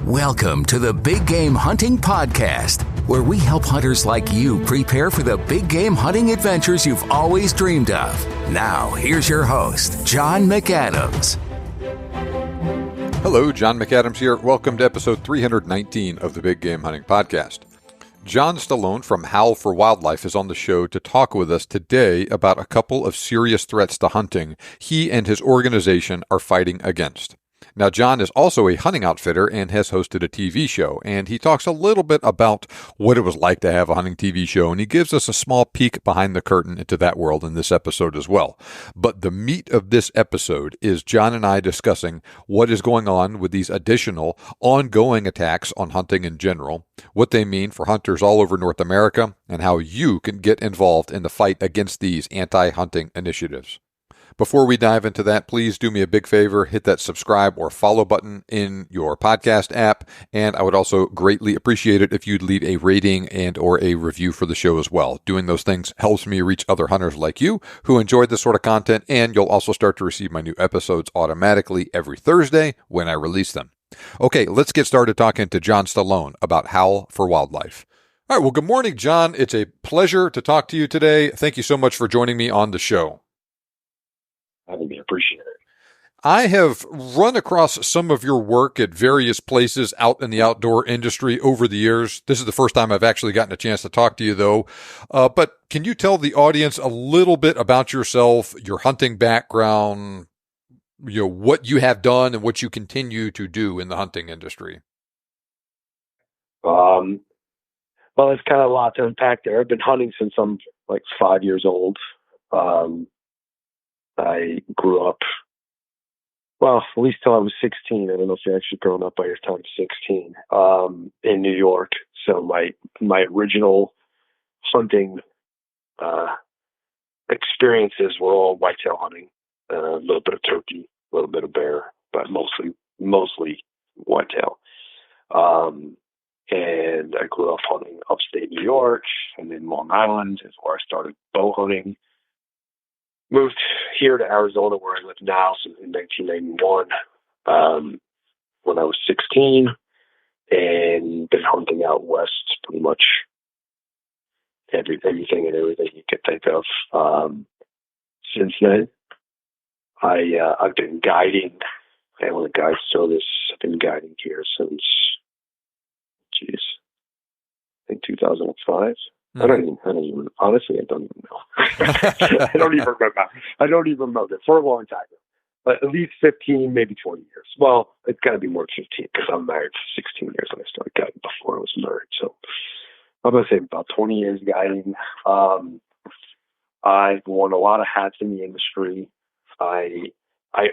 Welcome to the Big Game Hunting Podcast, where we help hunters like you prepare for the big game hunting adventures you've always dreamed of. Now, here's your host, John McAdams. Hello, John McAdams here. Welcome to episode 319 of the Big Game Hunting Podcast. John Stallone from HOWL for Wildlife is on the show to talk with us today about a couple of serious threats to hunting he and his organization are fighting against. Now, John is also a hunting outfitter and has hosted a TV show, and he talks a little bit about what it was like to have a hunting TV show, and he gives us a small peek behind the curtain into that world in this episode as well. But the meat of this episode is John and I discussing what is going on with these additional ongoing attacks on hunting in general, what they mean for hunters all over North America, and how you can get involved in the fight against these anti-hunting initiatives. Before we dive into that, please do me a big favor, hit that subscribe or follow button in your podcast app, and I would also greatly appreciate it if you'd leave a rating and or a review for the show as well. Doing those things helps me reach other hunters like you who enjoy this sort of content, and you'll also start to receive my new episodes automatically every Thursday when I release them. Okay, let's get started talking to John Stallone about HOWL for Wildlife. All right, well, good morning, John. It's a pleasure to talk to you today. Thank you so much for joining me on the show. I would appreciate it. I have run across some of your work at various places out in the outdoor industry over the years. This is the first time I've actually gotten a chance to talk to you, though. But can you tell the audience a little bit about yourself, your hunting background, what you have done and what you continue to do in the hunting industry? Well, it's kind of a lot to unpack there. I've been hunting since I'm like 5 years old. I grew up, well, at least till I was 16. I don't know if you're actually grown up by your time 16, in New York. So my original hunting experiences were all whitetail hunting, a little bit of turkey, a little bit of bear, but mostly whitetail. And I grew up hunting upstate New York, and then Long Island is where I started bow hunting. Moved here to Arizona, where I live now, so in 1991, when I was 16, and been hunting out west pretty much anything and everything you could think of. Since then, I've been guiding. I own a guide service. I've been guiding here since, I think 2005. I don't even, honestly, I don't even know. I don't even remember. For a long time. But at least 15, maybe 20 years. Well, it's got to be more than 15 because I'm married for 16 years and I started guiding before I was married. So I'm going to say about 20 years guiding. I've worn a lot of hats in the industry. I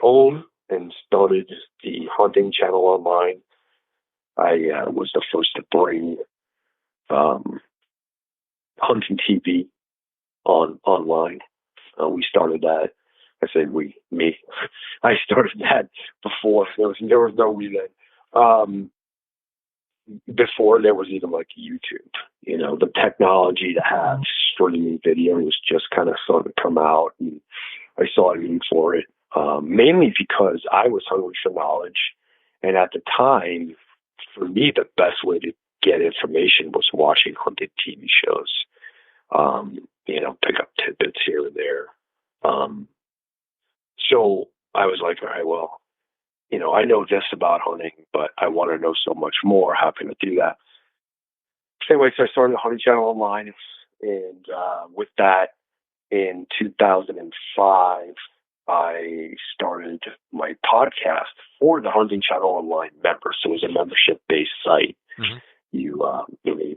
own and started the Hunting Channel Online. I was the first to bring hunting TV online. We started that. I say me. I started that before there was no reason. Before there was even like YouTube. The technology to have streaming video was just kind of starting to come out, and I saw a need for it. Mainly because I was hungry for knowledge, and at the time, for me, the best way to get information was watching hunting TV shows. Pick up tidbits here and there. So I was like, all right, well, I know this about hunting, but I want to know so much more. How can I do that? Anyway, so I started the Hunting Channel Online, and with that, in 2005, I started my podcast for the Hunting Channel Online members. So it was a membership-based site. Mm-hmm. You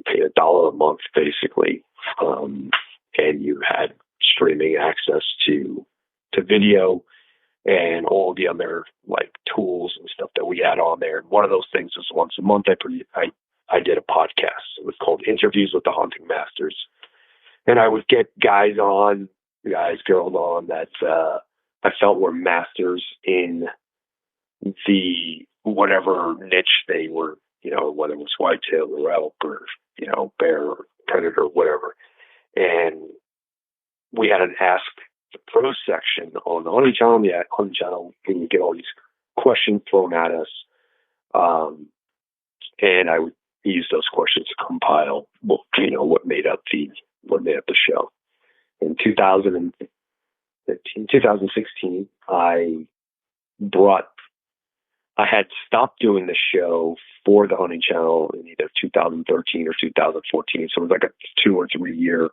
paid $1 a month, basically, and you had streaming access to video and all the other tools and stuff that we had on there. And one of those things was once a month I did a podcast. It was called Interviews with the Hunting Masters, and I would get girls on that I felt were masters in the whatever niche they were. Whether it was whitetail or elk or, bear or predator, whatever. And we had an Ask the Pro section on the Hunting Channel. The Hunting Channel, and you get all these questions thrown at us. and I would use those questions to compile, what made up the show. In 2016, I had stopped doing the show for the Hunting Channel in either 2013 or 2014. So it was like a 2 or 3 year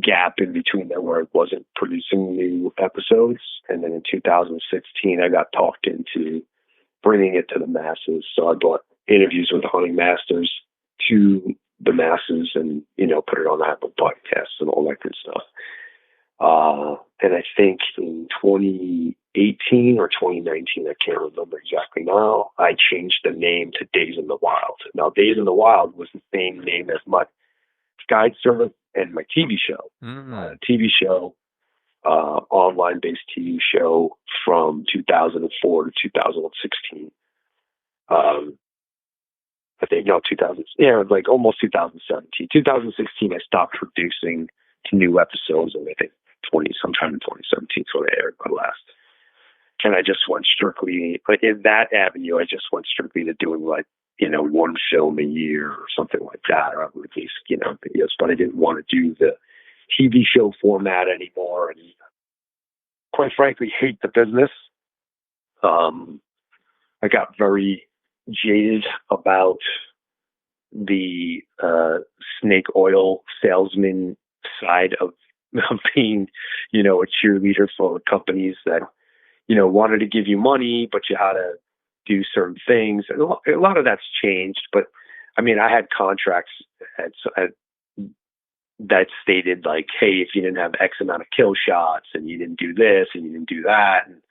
gap in between there where I wasn't producing new episodes. And then in 2016, I got talked into bringing it to the masses. So I brought interviews with the hunting masters to the masses and, put it on Apple Podcasts and all that good stuff. And I think in 2018 or 2019, I can't remember exactly now, I changed the name to Days in the Wild. Now, Days in the Wild was the same name as my guide service and my TV show. TV show, online-based TV show from 2004 to 2016. I think, no, 2000, like almost 2017. 2016, I stopped producing new episodes, and I think sometime in 2017 so they aired my last. And I just went strictly, like in that avenue, I just went strictly to doing like, one film a year or something like that, or at least, videos. But I didn't want to do the TV show format anymore. And quite frankly, hate the business. I got very jaded about the snake oil salesman side of being, a cheerleader for companies that, wanted to give you money, but you had to do certain things. And a lot of that's changed, but I mean, I had contracts that stated like, hey, if you didn't have X amount of kill shots and you didn't do this and you didn't do that. And,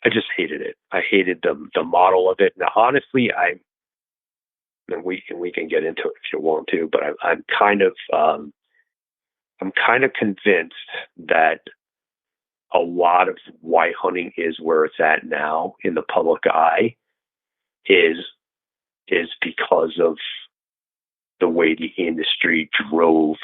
I just hated it. I hated the model of it. Now, honestly, and we can get into it if you want to, but I'm kind of convinced that a lot of why hunting is where it's at now in the public eye is because of the way the industry drove,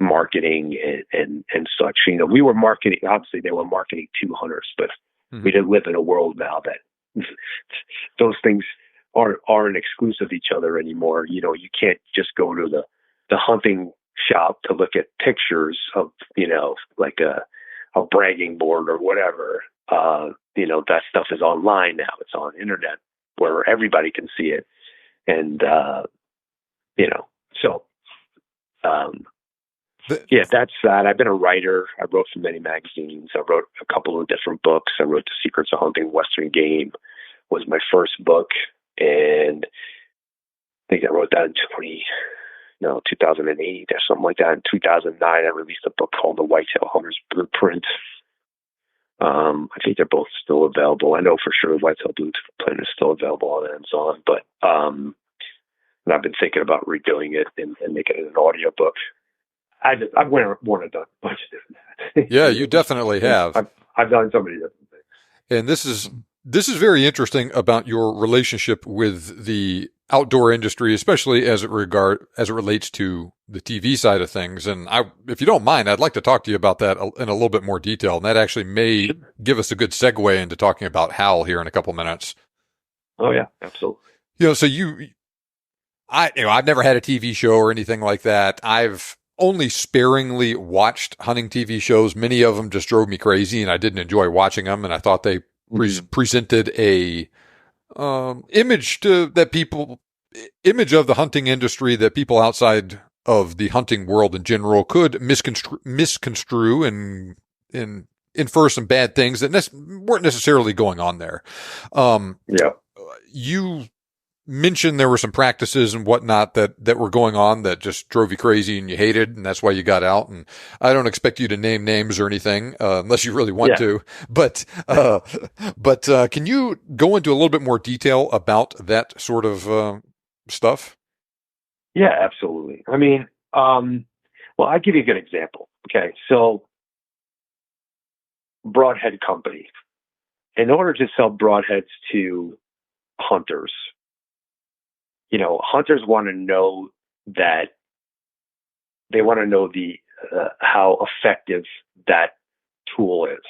marketing and such. We were marketing, obviously they were marketing to hunters, but we didn't live in a world now that those things aren't exclusive to each other anymore. You can't just go to the hunting shop to look at pictures of, like a bragging board or whatever. That stuff is online now. It's on internet where everybody can see it. And, so, that's that. I've been a writer. I wrote for many magazines. I wrote a couple of different books. I wrote The Secrets of Hunting Western Game was my first book. And I think I wrote that in 2008 or something like that. In 2009, I released a book called The Whitetail Hunter's Blueprint. I think they're both still available. I know for sure Whitetail Blueprint is still available on Amazon, but and I've been thinking about redoing it and making it an audio book. I've done a bunch of different things. Yeah, you definitely have. I've done so many different things. And this is very interesting about your relationship with the outdoor industry, especially as it relates to the TV side of things. And if you don't mind, I'd like to talk to you about that in a little bit more detail. And that actually may give us a good segue into talking about HOWL here in a couple minutes. Oh yeah, absolutely. So I've never had a TV show or anything like that. I've only sparingly watched hunting TV shows. Many of them just drove me crazy and I didn't enjoy watching them. And I thought they presented a image of the hunting industry that people outside of the hunting world in general could misconstrue and infer some bad things that weren't necessarily going on there. You mentioned there were some practices and whatnot that were going on that just drove you crazy and you hated, and that's why you got out. And I don't expect you to name names or anything, unless you really want to, but can you go into a little bit more detail about that sort of, stuff? Yeah, absolutely. I mean, well, I'll give you a good example. Okay. So broadhead company, in order to sell broadheads to hunters, hunters want to know that how effective that tool is.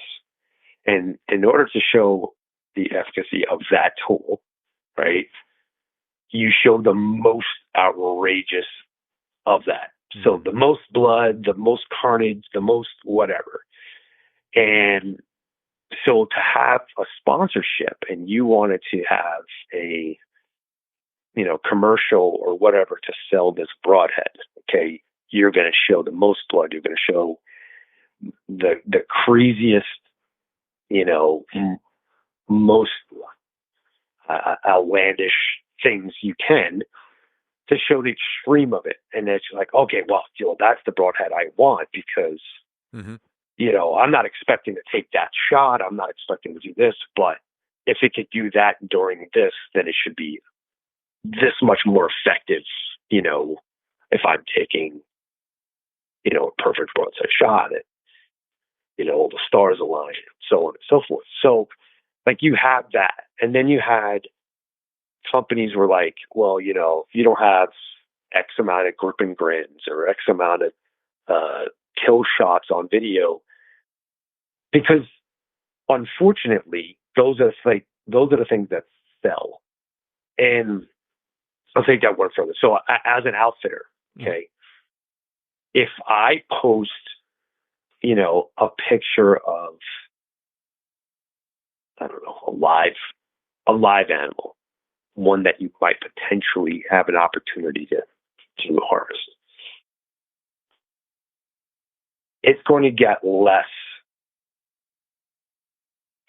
And in order to show the efficacy of that tool, right, you show the most outrageous of that. So the most blood, the most carnage, the most whatever. And so to have a sponsorship and you wanted to have a, commercial or whatever to sell this broadhead, okay, you're going to show the most blood. You're going to show the craziest, most outlandish things you can to show the extreme of it. And it's like, okay, well, that's the broadhead I want because, I'm not expecting to take that shot. I'm not expecting to do this, but if it could do that during this, then it should be this much more effective, if I'm taking, a perfect broadside shot at, all the stars align, so on and so forth. So, like, you have that. And then you had companies were like, well, if you don't have X amount of grip and grins or X amount of kill shots on video, because unfortunately, those are the things that sell. And I'll take that one further. So as an outfitter, okay, if I post, a picture of, I don't know, a live animal, one that you might potentially have an opportunity to harvest, it's going to get less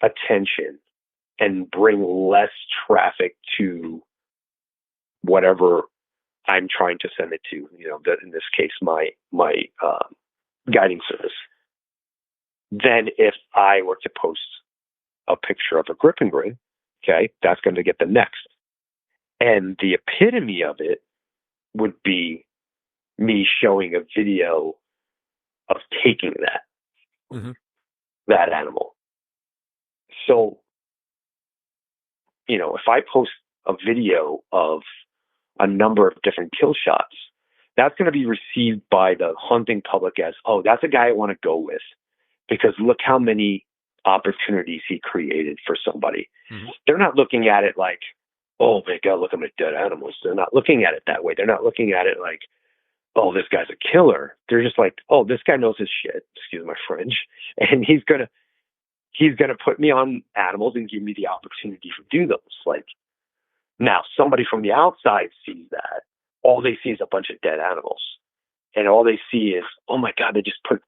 attention and bring less traffic to whatever I'm trying to send it to, in this case, my guiding service, than if I were to post a picture of a grip and grin. Okay, that's going to get the next. And the epitome of it would be me showing a video of taking that animal. So, if I post a video of a number of different kill shots, that's going to be received by the hunting public as, oh, that's a guy I want to go with because look how many opportunities he created for somebody. They're not looking at it like, oh, my God, look at my dead animals. They're not looking at it that way. They're not looking at it like, oh, this guy's a killer. They're just like, oh, this guy knows his shit, excuse my French, and he's gonna put me on animals and give me the opportunity to do those. Like, now somebody from the outside sees that, all they see is a bunch of dead animals, and all they see is, oh my God, they just put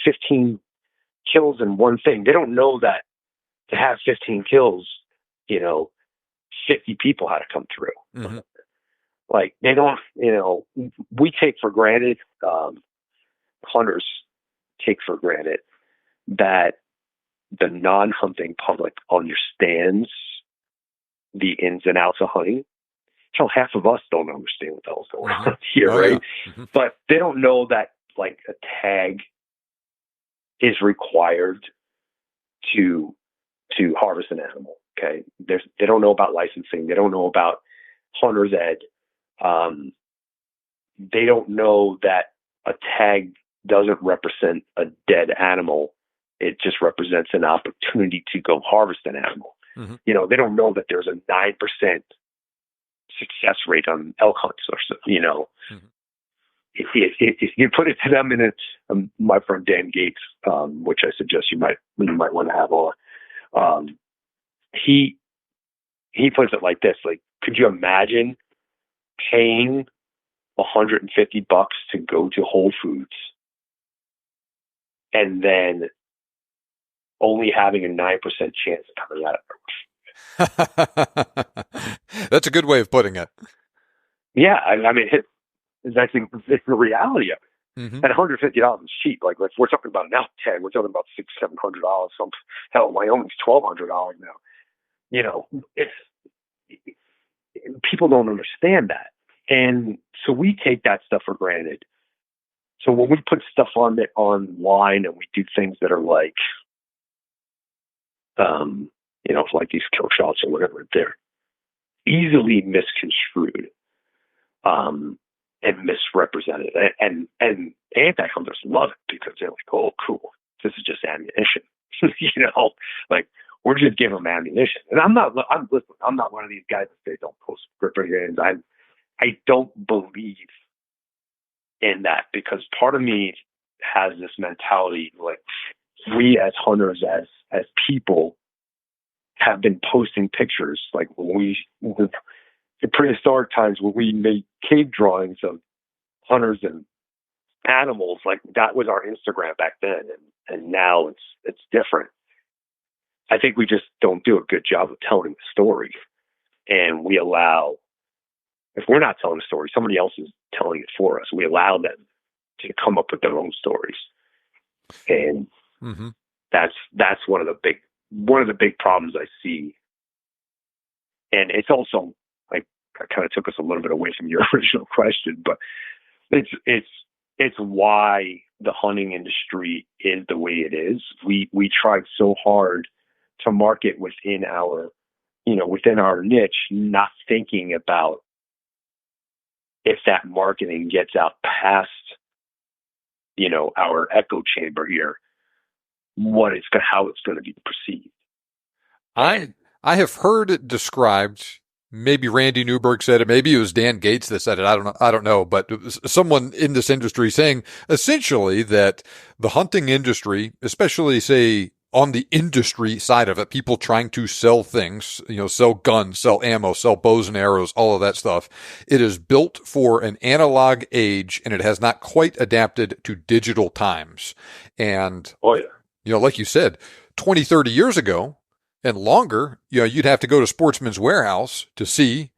15 kills in one thing. They don't know that to have 15 kills, 50 people had to come through. Like, they don't, we take for granted, hunters take for granted that the non-hunting public understands the ins and outs of hunting. So half of us don't understand what the hell's going on here, right? Yeah. But they don't know that, like, a tag is required to harvest an animal. Okay, they don't know about licensing. They don't know about hunter's ed. They don't know that a tag doesn't represent a dead animal. It just represents an opportunity to go harvest an animal. They don't know that there's a 9% success rate on elk hunts, or if you put it to them in my friend Dan Gates, which I suggest you might want to have on. He puts it like this: like, could you imagine paying $150 to go to Whole Foods and then only having a 9% chance of coming out of it? That's a good way of putting it. Yeah, I mean, it's the reality of it. And $150 is cheap. Like, if we're talking about an elk tag, we're talking about $600-700. Some hell, Wyoming's $1,200 now. It's people don't understand that, and so we take that stuff for granted. So when we put stuff on it online and we do things that are like, like these kill shots or whatever, they're easily misconstrued and misrepresented. And anti-hunters love it because they're like, oh, cool, this is just ammunition. Like we're just giving them ammunition. And I'm not one of these guys that say don't post script games. I don't believe in that, because part of me has this mentality, like we as hunters, as people, have been posting pictures. Like in prehistoric times, when we made cave drawings of hunters and animals, like that was our Instagram back then, and now it's different. I think we just don't do a good job of telling the story, and we allow, if we're not telling the story, somebody else is telling it for us. We allow them to come up with their own stories, and that's one of the big problems I see. And it's also, like, I kind of took us a little bit away from your original question, but it's why the hunting industry is the way it is. We tried so hard to market within our niche, not thinking about if that marketing gets out past, our echo chamber here, how it's going to be perceived. I have heard it described. Maybe Randy Newberg said it. Maybe it was Dan Gates that said it. I don't know. But it was someone in this industry saying essentially that the hunting industry, especially say on the industry side of it, people trying to sell things, sell guns, sell ammo, sell bows and arrows, all of that stuff. It is built for an analog age, and it has not quite adapted to digital times. And, like you said, 20, 30 years ago, and longer, you'd have to go to Sportsman's Warehouse to see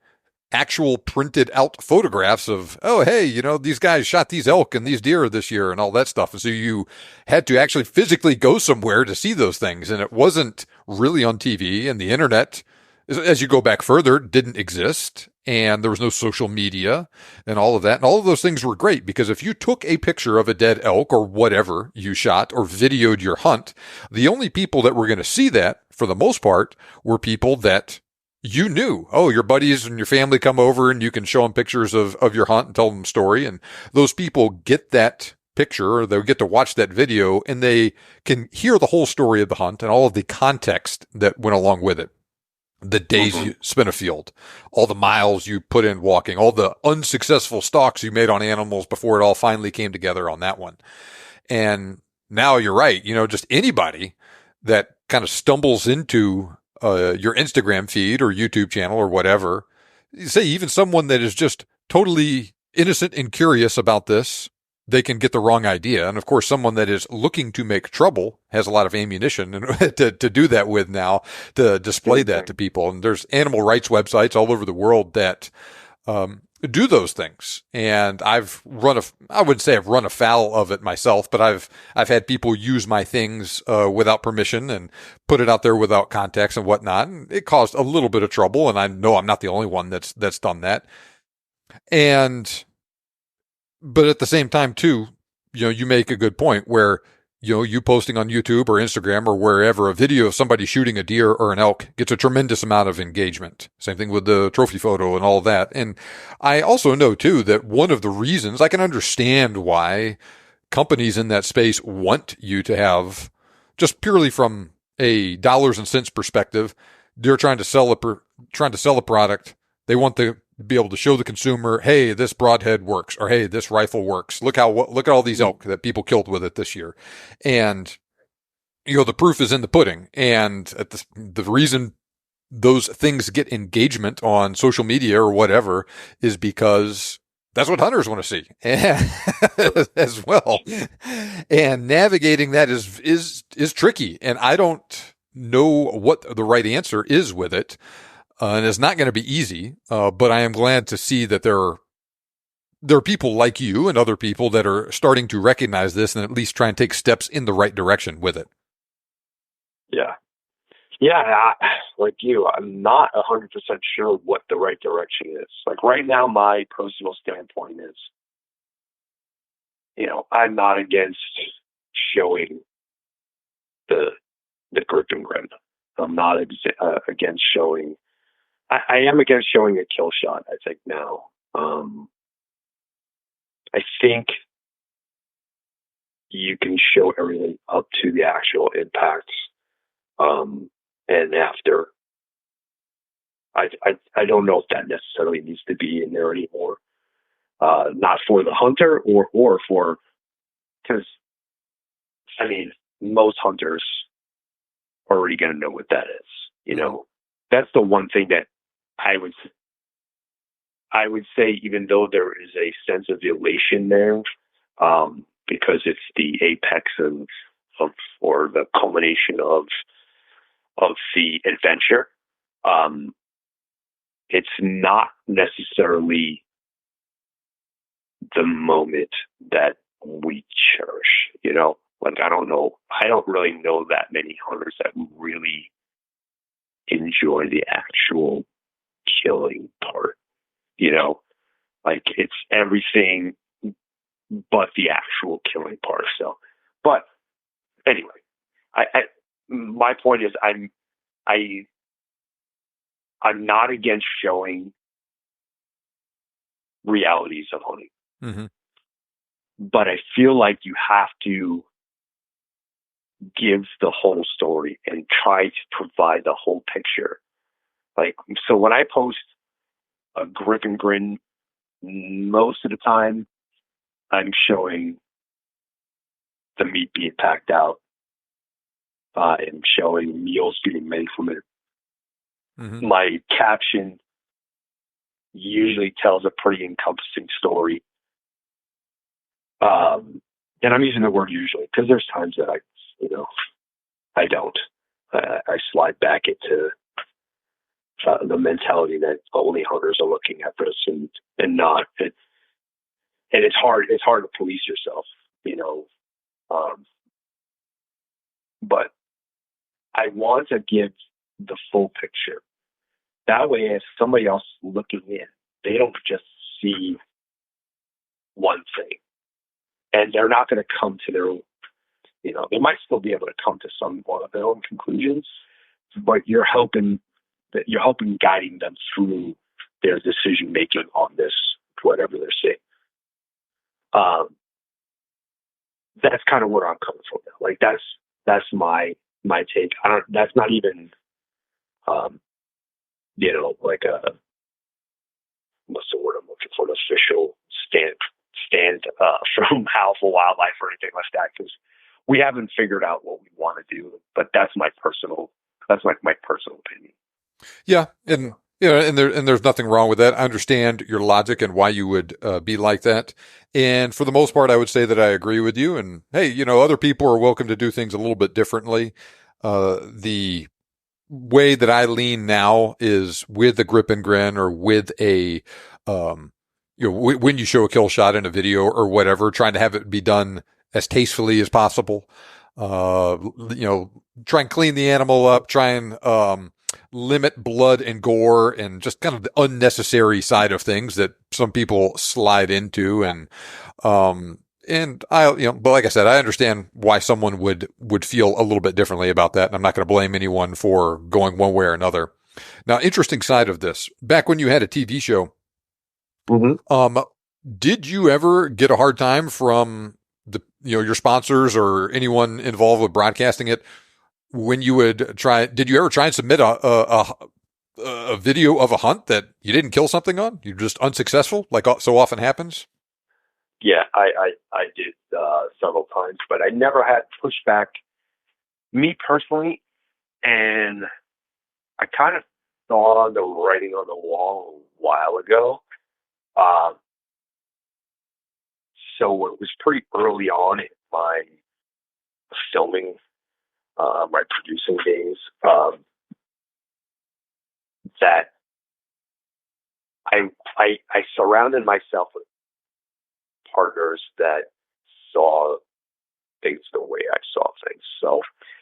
actual printed out photographs of, oh, hey, these guys shot these elk and these deer this year and all that stuff. And so you had to actually physically go somewhere to see those things. And it wasn't really on TV, and the internet, as you go back further, didn't exist. And there was no social media and all of that. And all of those things were great, because if you took a picture of a dead elk or whatever you shot or videoed your hunt, the only people that were going to see that for the most part were people that you knew. Oh, your buddies and your family come over and you can show them pictures of your hunt and tell them a story. And those people get that picture, or they'll get to watch that video, and they can hear the whole story of the hunt and all of the context that went along with it. The days you spent afield, all the miles you put in walking, all the unsuccessful stalks you made on animals before it all finally came together on that one. And now you're right. Just anybody that kind of stumbles into your Instagram feed or YouTube channel or whatever, say even someone that is just totally innocent and curious about this, they can get the wrong idea. And of course, someone that is looking to make trouble has a lot of ammunition to do that with now, to display that to people. And there's animal rights websites all over the world that do those things. And I wouldn't say I've run afoul of it myself, but I've had people use my things without permission and put it out there without context and whatnot. And it caused a little bit of trouble. And I know I'm not the only one that's done that. But at the same time too, you make a good point where, you posting on YouTube or Instagram or wherever a video of somebody shooting a deer or an elk gets a tremendous amount of engagement. Same thing with the trophy photo and all of that. And I also know too that one of the reasons, I can understand why companies in that space want you to have, just purely from a dollars and cents perspective, they're trying to sell a product. They want to be able to show the consumer, hey, this broadhead works, or hey, this rifle works. Look at all these elk that people killed with it this year. And, the proof is in the pudding. And the reason those things get engagement on social media or whatever is because that's what hunters want to see as well. And navigating that is tricky. And I don't know what the right answer is with it. And it's not going to be easy, but I am glad to see that there are people like you and other people that are starting to recognize this and at least try and take steps in the right direction with it. Yeah. Yeah, like you, I'm not 100% sure what the right direction is. Like right now, my personal standpoint is, I'm not against showing the grip and grin. I'm not against showing. I am against showing a kill shot, I think now. I think you can show everything up to the actual impacts, and after. I don't know if that necessarily needs to be in there anymore. Not for the hunter or for, because I mean, most hunters are already going to know what that is. You know, that's the one thing that I would say, even though there is a sense of elation there, because it's the apex of or the culmination of the adventure. It's not necessarily the moment that we cherish, you know? Like, I don't really know that many hunters that really enjoy the actual killing part, you know? Like, it's everything but the actual killing part. So, but anyway, my point is I'm not against showing realities of hunting. Mm-hmm. But I feel like you have to give the whole story and try to provide the whole picture. Like, so when I post a grip and grin, most of the time I'm showing the meat being packed out. I'm showing meals getting made from it. Mm-hmm. My caption usually tells a pretty encompassing story. And I'm using the word usually because there's times that I don't. I slide back into the mentality that only hunters are looking at this and not. And it's hard. It's hard to police yourself, you know. But I want to give the full picture. That way, if somebody else is looking in, they don't just see one thing. And they're not going to come to their own, you know, they might still be able to come to somewhat of their own conclusions, but you're helping guiding them through their decision making on this, whatever they're seeing. That's kind of where I'm coming from now. Like that's my take. That's not even, like what's the word I'm looking for? An official stand from HOWL for Wildlife or anything like that, because we haven't figured out what we want to do. But that's my personal opinion. Yeah, and there's nothing wrong with that. I understand your logic and why you would be like that. And for the most part, I would say that I agree with you. And hey, other people are welcome to do things a little bit differently. The way that I lean now is with a grip and grin or with a, when you show a kill shot in a video or whatever, trying to have it be done as tastefully as possible. Try and clean the animal up, try and, limit blood and gore and just kind of the unnecessary side of things that some people slide into. And but like I said, I understand why someone would feel a little bit differently about that. And I'm not going to blame anyone for going one way or another. Now, interesting side of this, back when you had a TV show, Mm-hmm. Did you ever get a hard time from your sponsors or anyone involved with broadcasting it when you would try? Did you ever try and submit a video of a hunt that you didn't kill something on? You're just unsuccessful, like so often happens? Yeah, I did several times, but I never had pushback, me personally, and I kind of saw the writing on the wall a while ago. So it was pretty early on in my filming, my producing days, that I surrounded myself with partners that saw things the way I saw things. So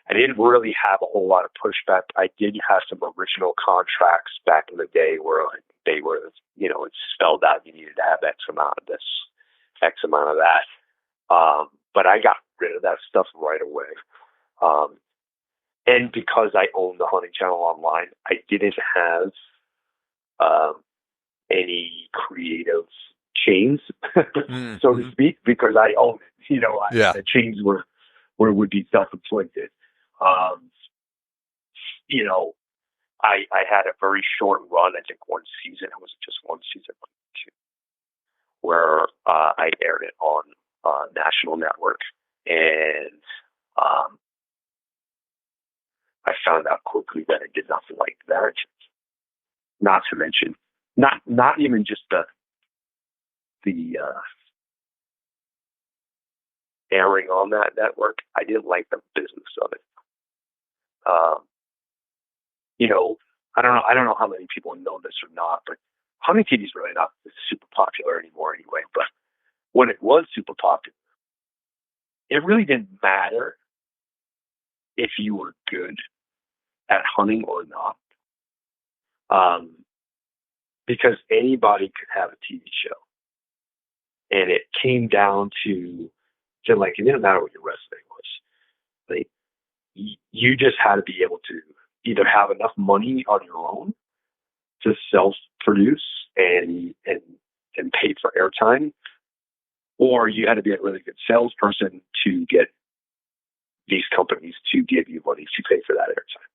I didn't really have a whole lot of pushback. I did have some original contracts back in the day where they were, it's spelled out you needed to have X amount of this, X amount of that. But I got rid of that stuff right away. And because I owned the Hunting Channel Online, I didn't have any creative chains, so to speak, because I own it. The chains were would be self-inflicted. I had a very short run. I think one season. It was just one season, where I aired it on national network, and I found out quickly that I did not like that. Not to mention, not even just the airing on that network. I didn't like the business of it. I don't know how many people know this or not, but hunting TV is really not super popular anymore anyway. But when it was super popular, it really didn't matter if you were good at hunting or not. Because anybody could have a TV show. And it came down to like, it didn't matter what your resume was. Like, you just had to be able to either have enough money on your own to self-produce and pay for airtime, or you had to be a really good salesperson to get these companies to give you money to pay for that airtime.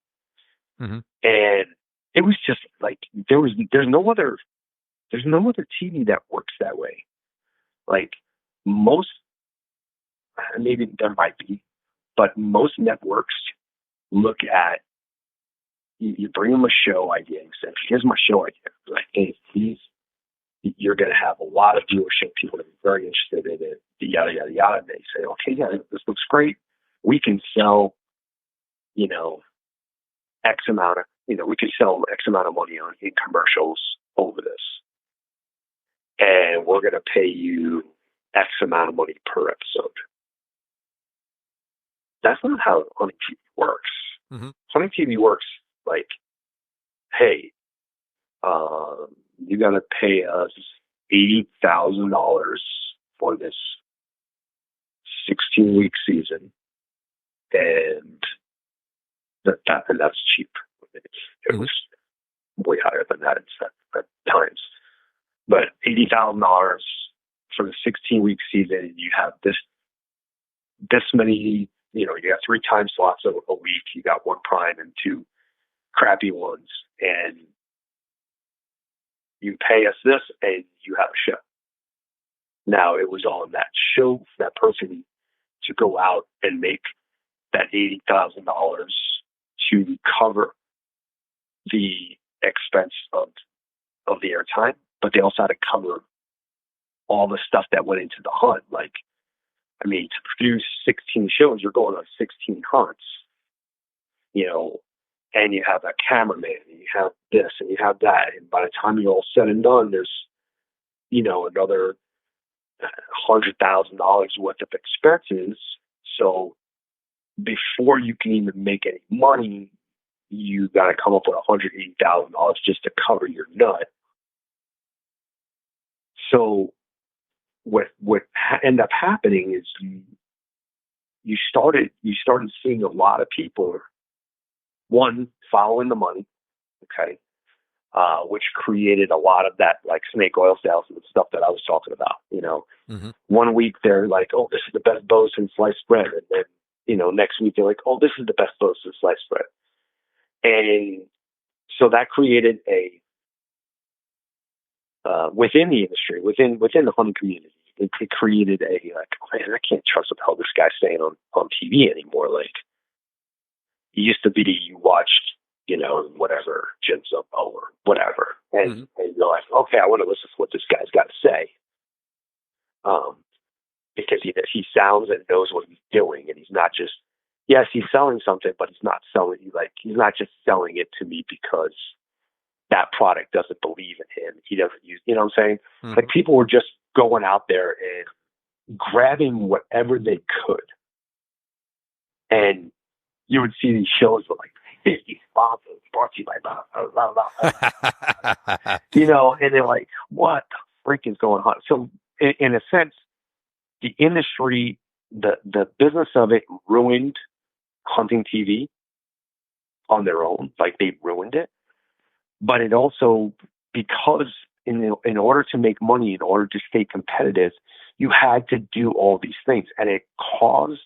Mm-hmm. And it was just like, there's no other TV that works that way. Like, most, maybe there might be, but most networks look at, you bring them a show idea and say, here's my show idea. Like, hey, you're going to have a lot of viewership. People are very interested in it, yada, yada, yada. And they say, okay, yeah, this looks great. We can sell, X amount of, we can sell X amount of money in commercials over this. And we're going to pay you X amount of money per episode. That's not how hunting TV works. Mm-hmm. Hunting TV works like, hey, you got to pay us $80,000 for this 16-week season, and that's cheap. It was way higher than that at times. But $80,000 for the 16-week season, you have this many, you got 3 time slots a week. You got 1 prime and 2 crappy ones, and you pay us this, and you have a show. Now, it was on that show for that person to go out and make that $80,000 to cover the expense of the airtime, but they also had to cover all the stuff that went into the hunt. Like, I mean, to produce 16 shows, you're going on 16 hunts, and you have a cameraman, and you have this, and you have that. And by the time you're all said and done, there's, another $100,000 worth of expenses. So before you can even make any money, you got to come up with $180,000 just to cover your nut. So what ended up happening is you started seeing a lot of people, one, following the money, okay, which created a lot of that, like, snake oil sales and stuff that I was talking about. Mm-hmm. One week they're like, oh, this is the best bow since sliced bread, and then next week they're like, oh, this is the best bow since sliced bread. And so that created within the industry, within the hunting community, it created like, man, I can't trust what the hell this guy's saying on TV anymore. Like, it used to be you watched, whatever, Jim's Up or whatever, and you're like, okay, I want to listen to what this guy's got to say, because he sounds and knows what he's doing, and he's not just, yes, he's selling something, but he's not just selling it to me because that product doesn't believe in him. He doesn't use, what I'm saying? Mm-hmm. Like, people were just going out there and grabbing whatever they could. And you would see these shows with like 50 sponsors brought to you by blah, blah, blah, blah. And they're like, what the freak is going on? So in a sense, the industry, the business of it ruined hunting TV on their own. Like, they ruined it. But it also, because in order to make money, in order to stay competitive, you had to do all these things. And it caused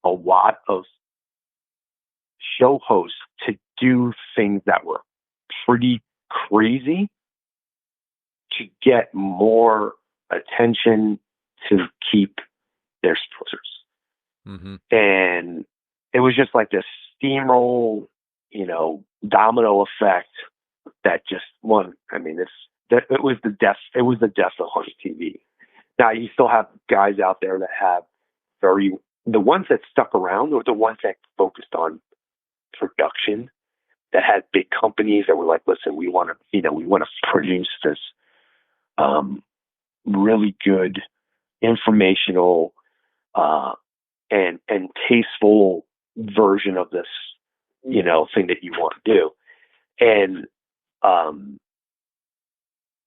a lot of show hosts to do things that were pretty crazy to get more attention to keep their sponsors. Mm-hmm. And it was just like this steamroll, domino effect that just won. I mean, it was the death of Hunt TV. Now you still have guys out there that have the ones that stuck around were the ones that focused on production, that had big companies that were like, listen, we want to produce this really good informational and tasteful version of this, thing that you want to do. And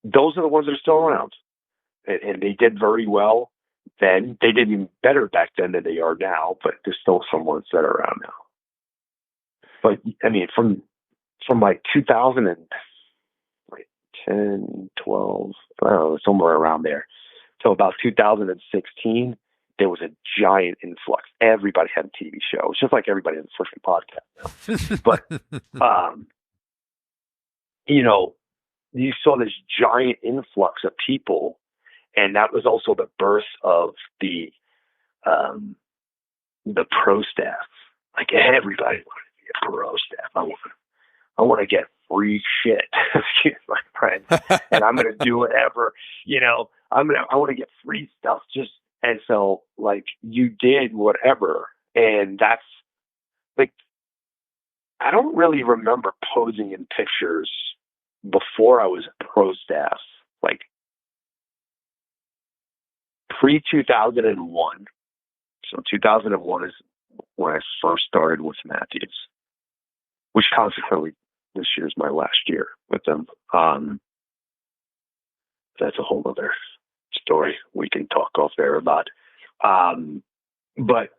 those are the ones that are still around. And they did very well then. They did even better back then than they are now, but there's still some ones that are around now. But I mean, from like 2010, 12, I don't know, somewhere around there, till about 2016, there was a giant influx. Everybody had a TV show. It's just like everybody has a freaking podcast now. But, you saw this giant influx of people, and that was also the birth of the pro staff. Like everybody wanted to be a pro staff. I want to get free shit, excuse my friend, and I'm going to do whatever. I want to get free stuff. And so like you did whatever, and that's like I don't really remember posing in pictures before I was a pro staff, like pre-2001. So 2001 is when I first started with Matthews, which consequently this year's my last year with them. That's a whole other story we can talk off there about. But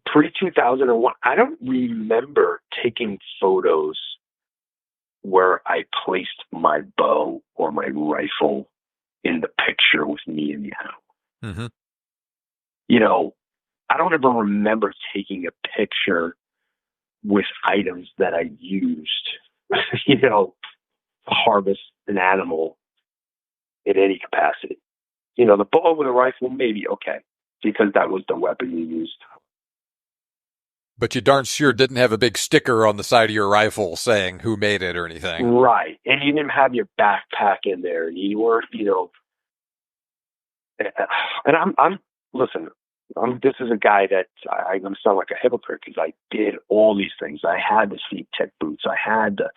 pre-2001, I don't remember taking photos where I placed my bow or my rifle in the picture with me and the owl. Mm-hmm. I don't ever remember taking a picture with items that I used, to harvest an animal in any capacity. The bow with a rifle, maybe okay, because that was the weapon you used. But you darn sure didn't have a big sticker on the side of your rifle saying who made it or anything. Right. And you didn't have your backpack in there. You were, and this is a guy that I'm going to sound like a hypocrite because I did all these things. I had the Seat Tech boots. I had the,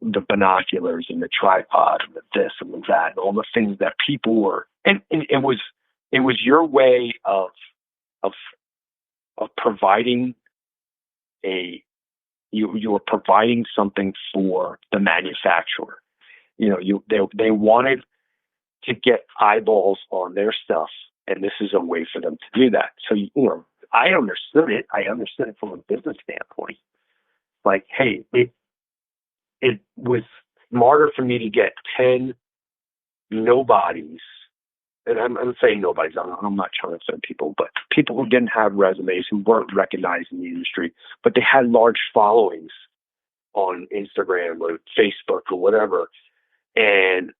the binoculars and the tripod and the this and the that and all the things that people were, and it was your way of providing you were providing something for the manufacturer. They wanted to get eyeballs on their stuff, and this is a way for them to do that. So I understood it. I understood it from a business standpoint. Like, hey, it was smarter for me to get 10 nobodies. And I'm saying nobodies. I'm not trying to offend people, but people who didn't have resumes, who weren't recognized in the industry, but they had large followings on Instagram or Facebook or whatever. And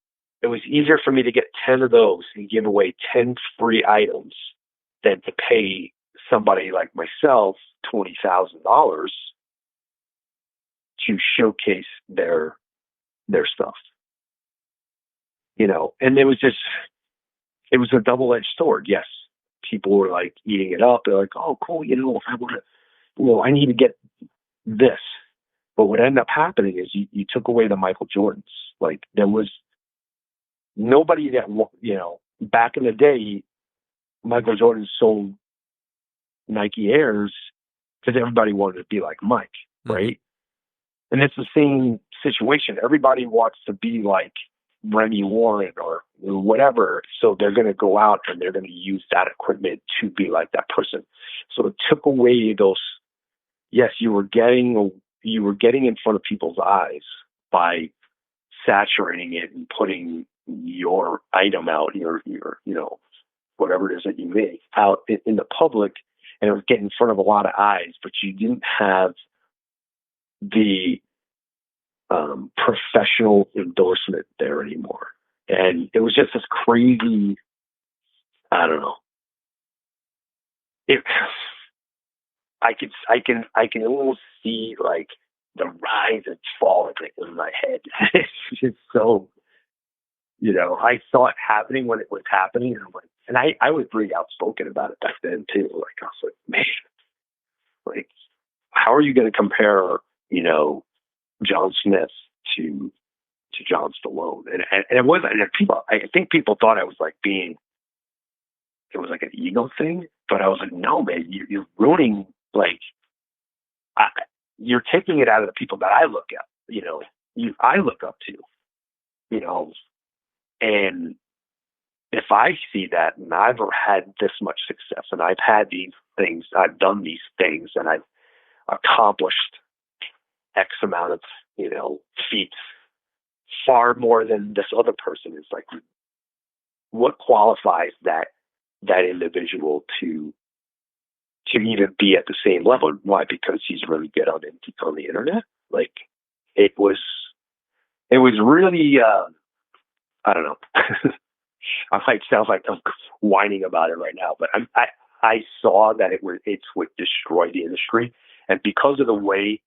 it was easier for me to get 10 of those and give away 10 free items than to pay somebody like myself $20,000 to showcase their stuff. And it was a double-edged sword. Yes, people were like eating it up. They're like, oh, cool. I need to get this. But what ended up happening is you took away the Michael Jordans. Like there was nobody that, back in the day, Michael Jordan sold Nike Airs because everybody wanted to be like Mike, right? And it's the same situation. Everybody wants to be like Remy Warren or whatever. So they're going to go out and they're going to use that equipment to be like that person. So it took away those, yes, you were getting in front of people's eyes by saturating it and putting your item out, your whatever it is that you make out in the public, and it was getting in front of a lot of eyes, but you didn't have the professional endorsement there anymore. And it was just this crazy, I don't know. I can almost see like the rise and fall of it in my head. It's just so, I saw it happening when it was happening. And I'm like, and I was pretty outspoken about it back then too. Like, I was like, man, like, how are you going to compare, John Smith to John Stallone? And it wasn't, and I think people thought I was like it was like an ego thing, but I was like, no, man, you're ruining, like, you're taking it out of the people that I look at, I look up to, and if I see that and I've had this much success and I've had these things, I've done these things and I've accomplished X amount of, feats far more than this other person, is like, what qualifies that individual to even be at the same level? Why? Because he's really good on the internet. Like, it was really, I don't know. I might sound like I'm whining about it right now, but I saw that it would destroy the industry, and because of the way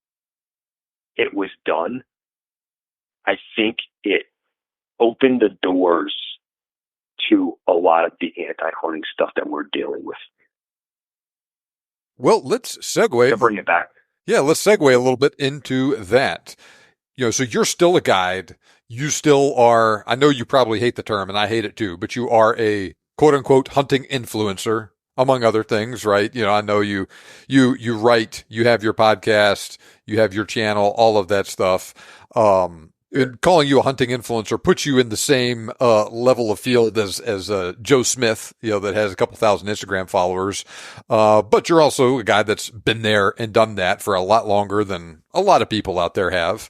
it was done, I think it opened the doors to a lot of the anti-hunting stuff that we're dealing with. Well, let's segue. To bring it back. Yeah, let's segue a little bit into that. So you're still a guide. You still are, I know you probably hate the term, and I hate it too, but you are a quote unquote hunting influencer, among other things, right? I know you write, you have your podcast, you have your channel, all of that stuff. And calling you a hunting influencer puts you in the same level of field as Joe Smith, that has a couple thousand Instagram followers. But you're also a guy that's been there and done that for a lot longer than a lot of people out there have.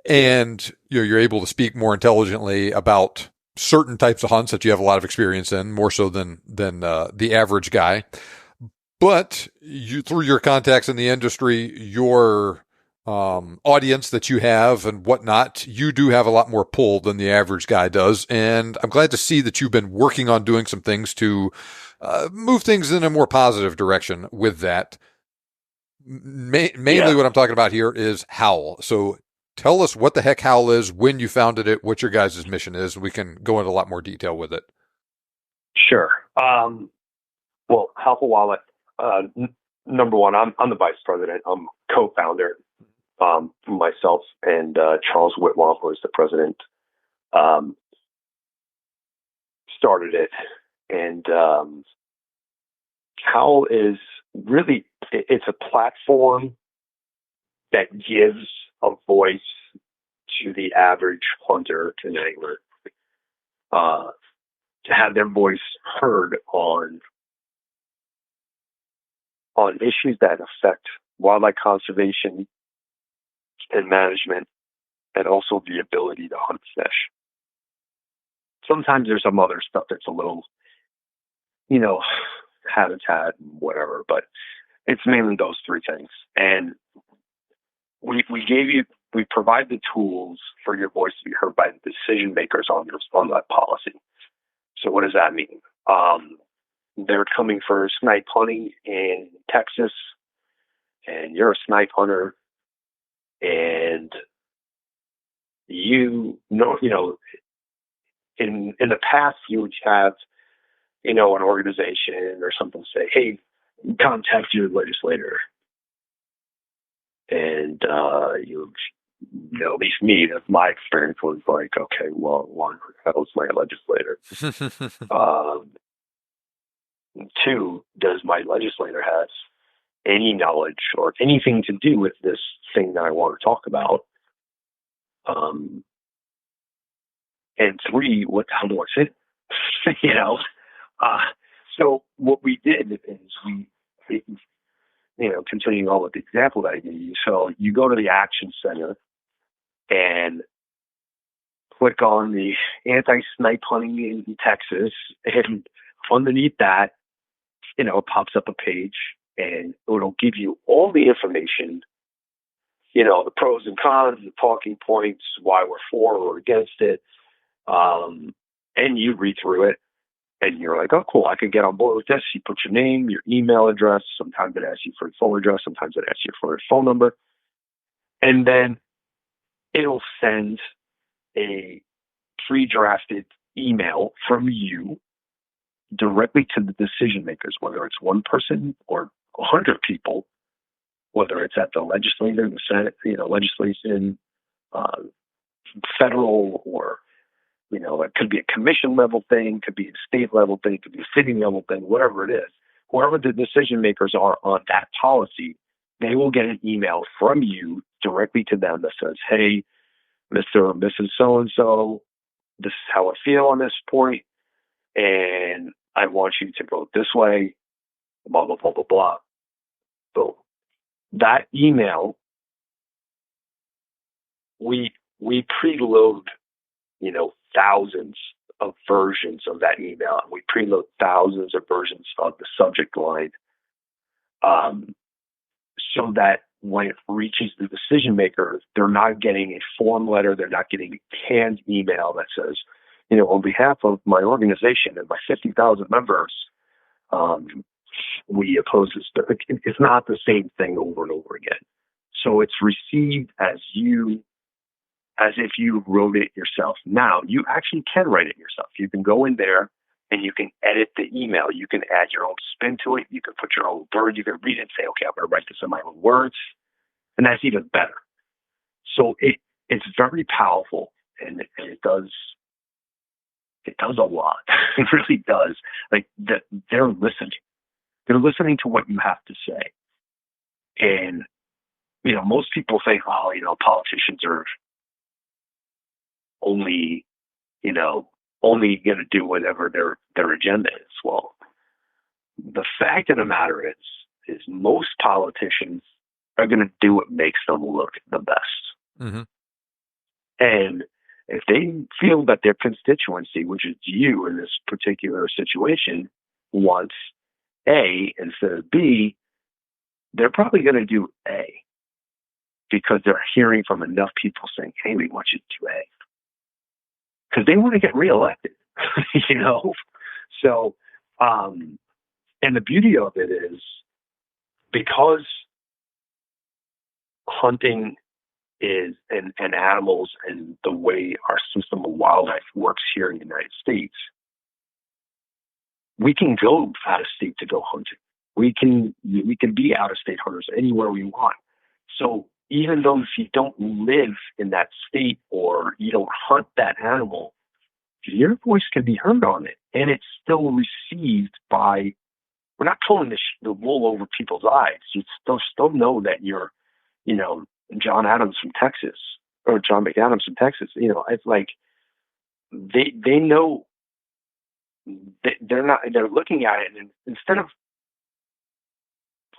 And you're able to speak more intelligently about certain types of hunts that you have a lot of experience in, more so than the average guy. But through your contacts in the industry, your audience that you have and whatnot, you do have a lot more pull than the average guy does. And I'm glad to see that you've been working on doing some things to move things in a more positive direction with that. Mainly what I'm talking about here is HOWL. So tell us what the heck HOWL is, when you founded it, what your guys' mission is. We can go into a lot more detail with it. Sure. Well, HOWL for Wildlife, number one, I'm the vice president. I'm co-founder. Myself and Charles Whitwell, who is the president, started it. And HOWL is really, it's a platform that gives a voice to the average hunter and angler, to have their voice heard on issues that affect wildlife conservation and management, and also the ability to hunt fish. Sometimes there's some other stuff that's a little, habitat and whatever, but it's mainly those three things. And we provide the tools for your voice to be heard by the decision makers on that policy. So what does that mean? They're coming for snipe hunting in Texas, and you're a snipe hunter, and in the past you would have, an organization or something say, hey, contact your legislator. And, at least me, that's my experience, was like, okay, well, one, how's my legislator? Two, does my legislator have any knowledge or anything to do with this thing that I want to talk about? And three, what the hell do I say? So what we did is continuing on with the example that I gave you. So you go to the Action Center, and click on the anti-snipe hunting in Texas, and underneath that, it pops up a page, and it'll give you all the information, the pros and cons, the talking points, why we're for or against it. And you read through it, and you're like, oh, cool, I can get on board with this. You put your name, your email address. Sometimes it asks you for your phone address. Sometimes it asks you for your phone number. And then it'll send a pre-drafted email from you directly to the decision makers, whether it's one person or 100 people, whether it's at the legislature, the Senate, legislation, federal, or, it could be a commission level thing, could be a state level thing, could be a city level thing, whatever it is. Whoever the decision makers are on that policy, they will get an email from you directly to them that says, hey, Mr. or Mrs. So-and-so, this is how I feel on this point, and I want you to vote this way, blah, blah, blah, blah, blah. So that email, we preload, thousands of versions of that email. We preload thousands of versions of the subject line, so that when it reaches the decision maker, they're not getting a form letter, they're not getting a canned email that says, on behalf of my organization and my 50,000 members, we oppose this. It's not the same thing over and over again. So it's received as if you wrote it yourself. Now, you actually can write it yourself. You can go in there and you can edit the email. You can add your own spin to it. You can put your own words. You can read it and say, okay, I'm going to write this in my own words. And that's even better. So it's very powerful, and it does a lot. It really does. Like, they're listening. They're listening to what you have to say. And, most people think, oh, politicians are only going to do whatever their agenda is. Well, the fact of the matter is most politicians are going to do what makes them look the best. Mm-hmm. And if they feel that their constituency, which is you in this particular situation, wants A instead of B, they're probably going to do A, because they're hearing from enough people saying, hey, we want you to do A. Because they want to get reelected, So, and the beauty of it is, because hunting is, and animals and the way our system of wildlife works here in the United States, we can go out of state to go hunting. We can be out of state hunters anywhere we want. So even though if you don't live in that state or you don't hunt that animal, your voice can be heard on it, and it's still received by. We're not pulling the wool over people's eyes. You still know that you're, John Adams from Texas, or John McAdams from Texas. It's like they know. They're looking at it, and instead of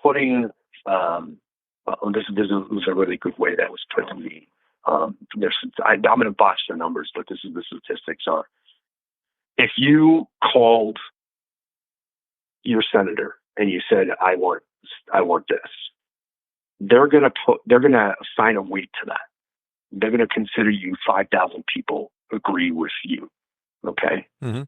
putting, this was a really good way that was put to me. I'm going to botch the numbers, but this is the statistics are. If you called your senator and you said, I want this, they're going to assign a weight to that. They're going to consider you 5,000 people agree with you. Okay. Mm-hmm.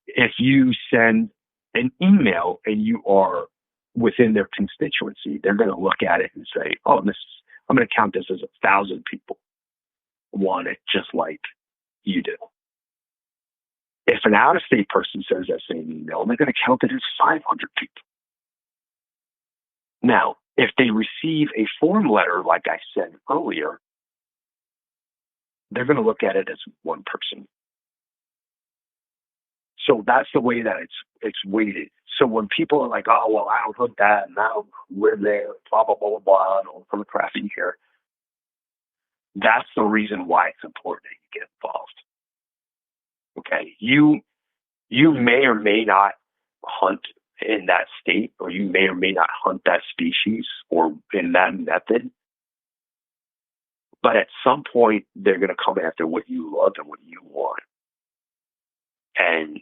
If you send an email and you are within their constituency, they're going to look at it and say, oh, I'm going to count this as 1,000 people want it just like you do. If an out-of-state person sends that same email, they're going to count it as 500 people. Now, if they receive a form letter, like I said earlier, they're going to look at it as one person. So that's the way that it's weighted. So when people are like, oh, well, I don't hunt that, and now we're there, blah, blah, blah, blah, blah, and all from the crafty here, that's the reason why it's important that you get involved. Okay, you may or may not hunt in that state, or you may or may not hunt that species or in that method. But at some point, they're going to come after what you love and what you want. And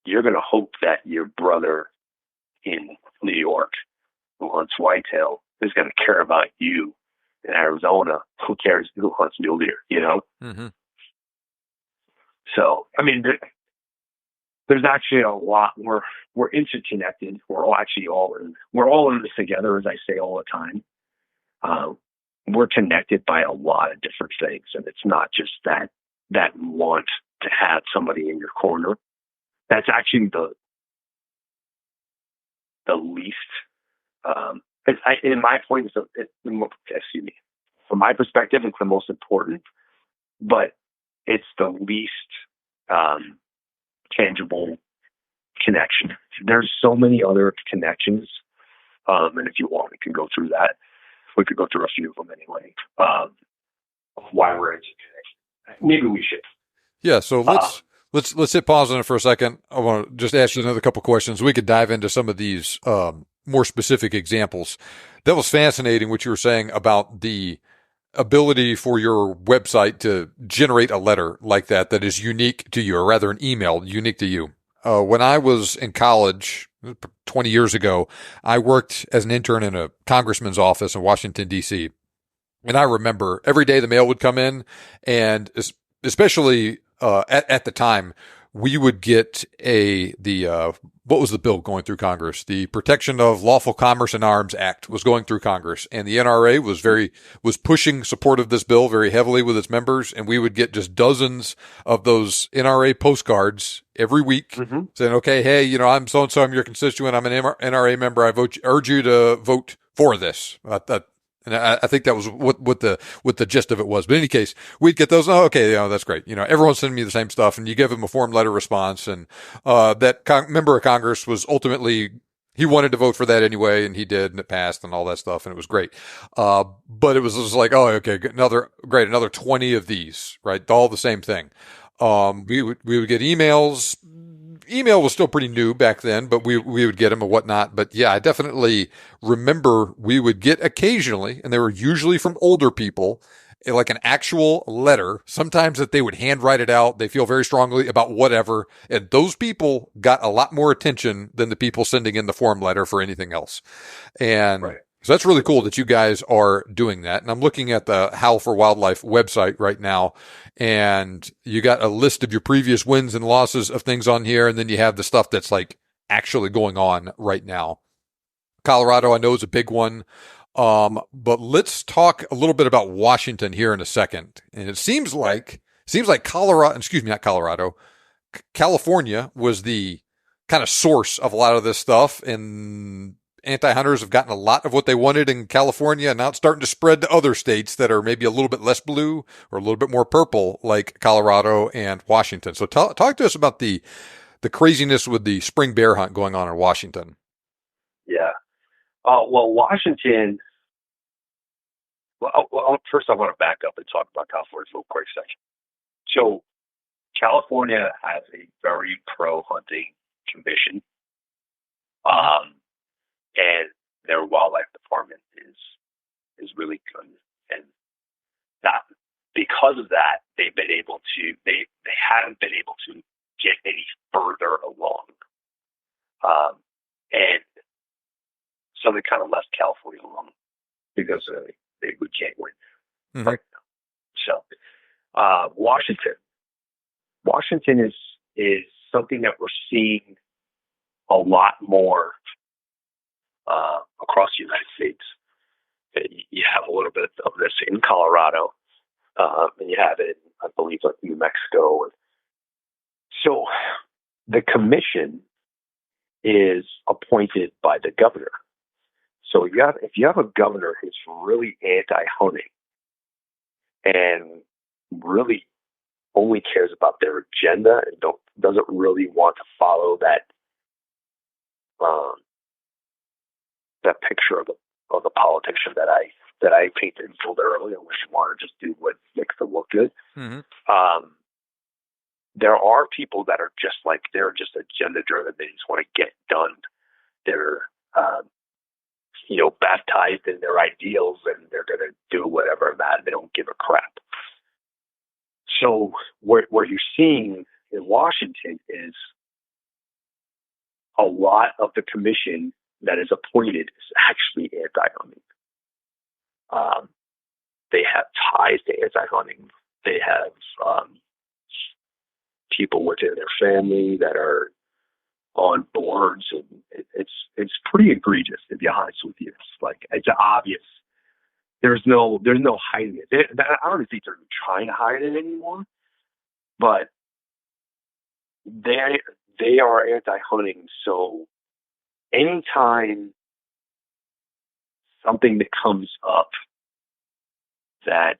you're going to hope that your brother in New York who hunts whitetail is going to care about you in Arizona who hunts mule deer, you know? Mm-hmm. So, I mean, there's actually a lot. We're interconnected. We're all in this together, as I say all the time. We're connected by a lot of different things, and it's not just that want to have somebody in your corner. That's actually the least. In my point, excuse me. From my perspective, it's the most important, but it's the least tangible connection. There's so many other connections, and if you want, we can go through that. We could go through a few of them anyway. Why we're interconnected. Maybe we should. Yeah. So let's hit pause on it for a second. I want to just ask you another couple questions. We could dive into some of these more specific examples. That was fascinating what you were saying about the ability for your website to generate a letter like that is unique to you, or rather an email unique to you. When I was in college 20 years ago, I worked as an intern in a congressman's office in Washington, D.C. And I remember every day the mail would come in, and especially at the time, we would get what was the bill going through Congress? The Protection of Lawful Commerce in Arms Act was going through Congress, and the NRA was pushing support of this bill very heavily with its members, and we would get just dozens of those NRA postcards every week saying, okay, hey, I'm so-and-so, I'm your constituent, I'm an NRA member, I urge you to vote for this. And I think that was what the gist of it was. But in any case, we'd get those. Oh, okay. That's great. Everyone's sending me the same stuff, and you give them a form letter response. And, that member of Congress was ultimately, he wanted to vote for that anyway, and he did, and it passed and all that stuff. And it was great. But it was just like, oh, okay, another 20 of these, right? All the same thing. We would get emails. Email was still pretty new back then, but we would get them and whatnot. But yeah, I definitely remember we would get occasionally, and they were usually from older people, like an actual letter, sometimes that they would handwrite it out. They feel very strongly about whatever. And those people got a lot more attention than the people sending in the form letter for anything else. And right. So that's really cool that you guys are doing that. And I'm looking at the HOWL for Wildlife website right now, and you got a list of your previous wins and losses of things on here. And then you have the stuff that's like actually going on right now. Colorado, I know, is a big one. But let's talk a little bit about Washington here in a second. And it seems like California was the kind of source of a lot of this stuff, and anti-hunters have gotten a lot of what they wanted in California, and now it's starting to spread to other states that are maybe a little bit less blue or a little bit more purple, like Colorado and Washington. So talk to us about the craziness with the spring bear hunt going on in Washington. Yeah. Well, Washington. Well, first I want to back up and talk about California for a quick second. So California has a very pro-hunting commission. And their wildlife department is really good, and that because of that, they haven't been able to get any further along, and so they kind of left California alone because we can't win right now. So Washington is something that we're seeing a lot more. Across the United States. You have a little bit of this in Colorado, and you have it, I believe, like New Mexico. So the commission is appointed by the governor. So if you have a governor who's really anti-hunting and really only cares about their agenda and doesn't really want to follow that picture of the politician that I painted a little earlier, which want to just do what makes them look good. Mm-hmm. There are people that are they're just agenda driven. They just want to get done. They're baptized in their ideals, and they're going to do whatever matter. They don't give a crap. So what you're seeing in Washington is a lot of the commission that is appointed is actually anti-hunting. They have ties to anti-hunting. They have people within their family that are on boards, and it's pretty egregious, to be honest with you. It's obvious. There's no hiding it. I don't think they're trying to hide it anymore, but they are anti-hunting. So anytime something that comes up that,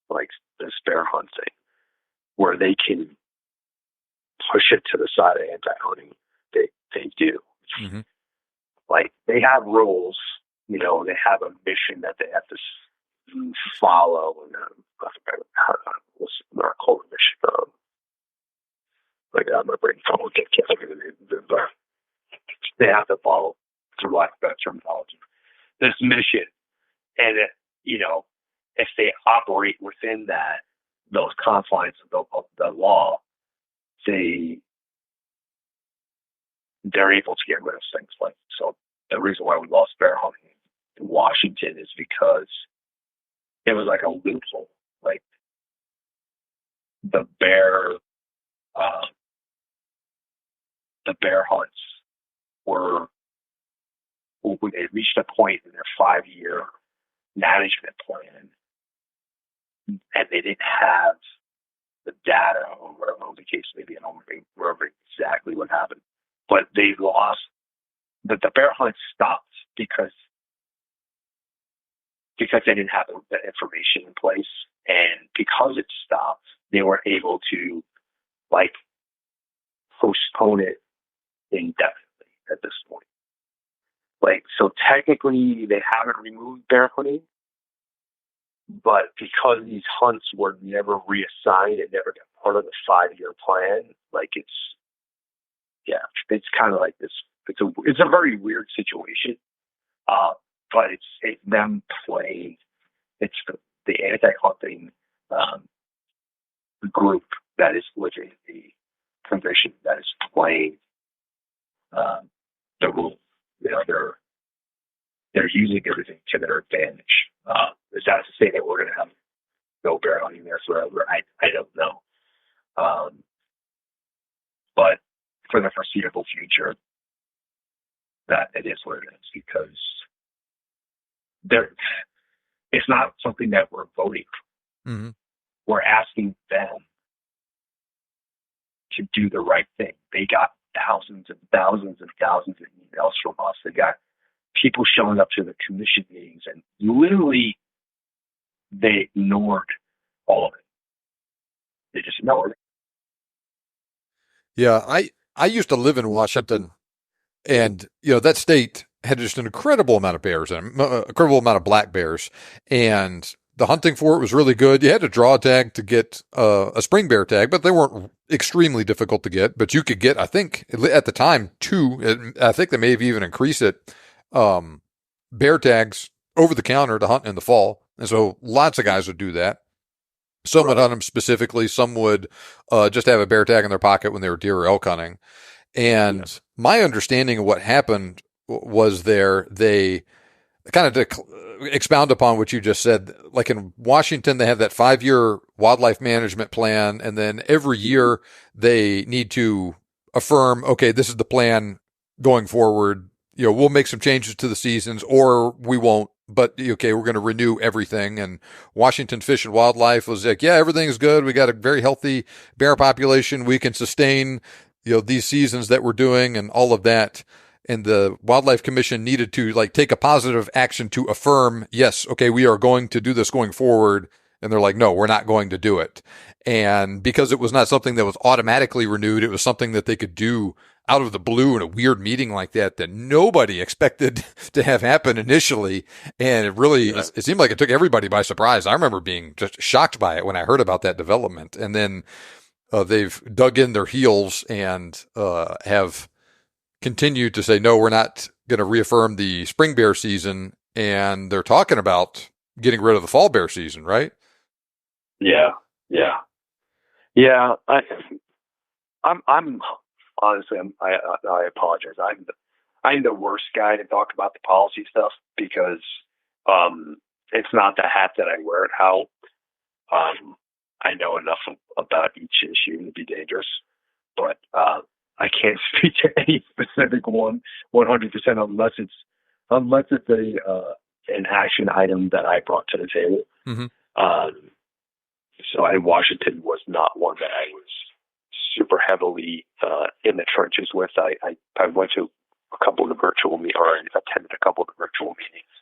like this bear hunt thing, where they can push it to the side of anti-hunting, they do. Mm-hmm. Like, they have rules, they have a mission that they have to follow, and what's not called a mission. My brain can't think of it. They have to follow, through lack of better terminology, this mission, and if they operate within those confines of the law, they're able to get rid of things like. So the reason why we lost bear hunting in Washington is because it was like a loophole. Like, the bear hunts were, when they reached a point in their 5-year management plan, and they didn't have the data or whatever the case may be. I don't remember exactly what happened, but they lost. The bear hunt stopped because they didn't have the information in place, and because it stopped, they were able to postpone it indefinitely at this point. So technically they haven't removed bear hunting, but because these hunts were never reassigned and never got part of the 5-year plan, it's kind of like this. It's a very weird situation, but it's them playing. It's the anti-hunting group that is within the commission that is playing the rule. They're using everything to their advantage. Is that to say that we're going to have no bear hunting there forever? I don't know. But for the foreseeable future, that it is what it is, because it's not something that we're voting for. Mm-hmm. We're asking them to do the right thing. They got thousands and thousands and thousands of emails from us. They got people showing up to the commission meetings, and literally they ignored all of it. They just ignored it. Yeah, I used to live in Washington, and that state had just an incredible amount of bears and an incredible amount of black bears, and the hunting for it was really good. You had to draw a tag to get a spring bear tag, but they weren't extremely difficult to get. But you could get, I think, at the time, 2. I think they may have even increased it. Bear tags over the counter to hunt in the fall, and so lots of guys would do that. Some would hunt them specifically. Some would just have a bear tag in their pocket when they were deer or elk hunting. And my understanding of what happened was they kind of expound upon what you just said. Like in Washington, they have that 5-year wildlife management plan, and then every year they need to affirm, okay, this is the plan going forward. We'll make some changes to the seasons, or we won't. But okay, we're going to renew everything. And Washington Fish and Wildlife was like, yeah, everything's good. We got a very healthy bear population. We can sustain, these seasons that we're doing and all of that. And the Wildlife Commission needed to take a positive action to affirm, yes, okay, we are going to do this going forward. And they're like, no, we're not going to do it. And because it was not something that was automatically renewed, it was something that they could do out of the blue in a weird meeting like that nobody expected to have happen initially. And it really, it seemed like it took everybody by surprise. I remember being just shocked by it when I heard about that development. And then they've dug in their heels and have continued to say, no, we're not going to reaffirm the spring bear season. And they're talking about getting rid of the fall bear season, right? Yeah, yeah, yeah. I'm honestly, I apologize. I'm the worst guy to talk about the policy stuff because it's not the hat that I wear at HOWL. I know enough about each issue to be dangerous, but I can't speak to any specific one 100% unless it's an action item that I brought to the table. Mm-hmm. So Washington was not one that I was super heavily in the trenches with. I went to a couple of the virtual meetings, or I attended a couple of the virtual meetings,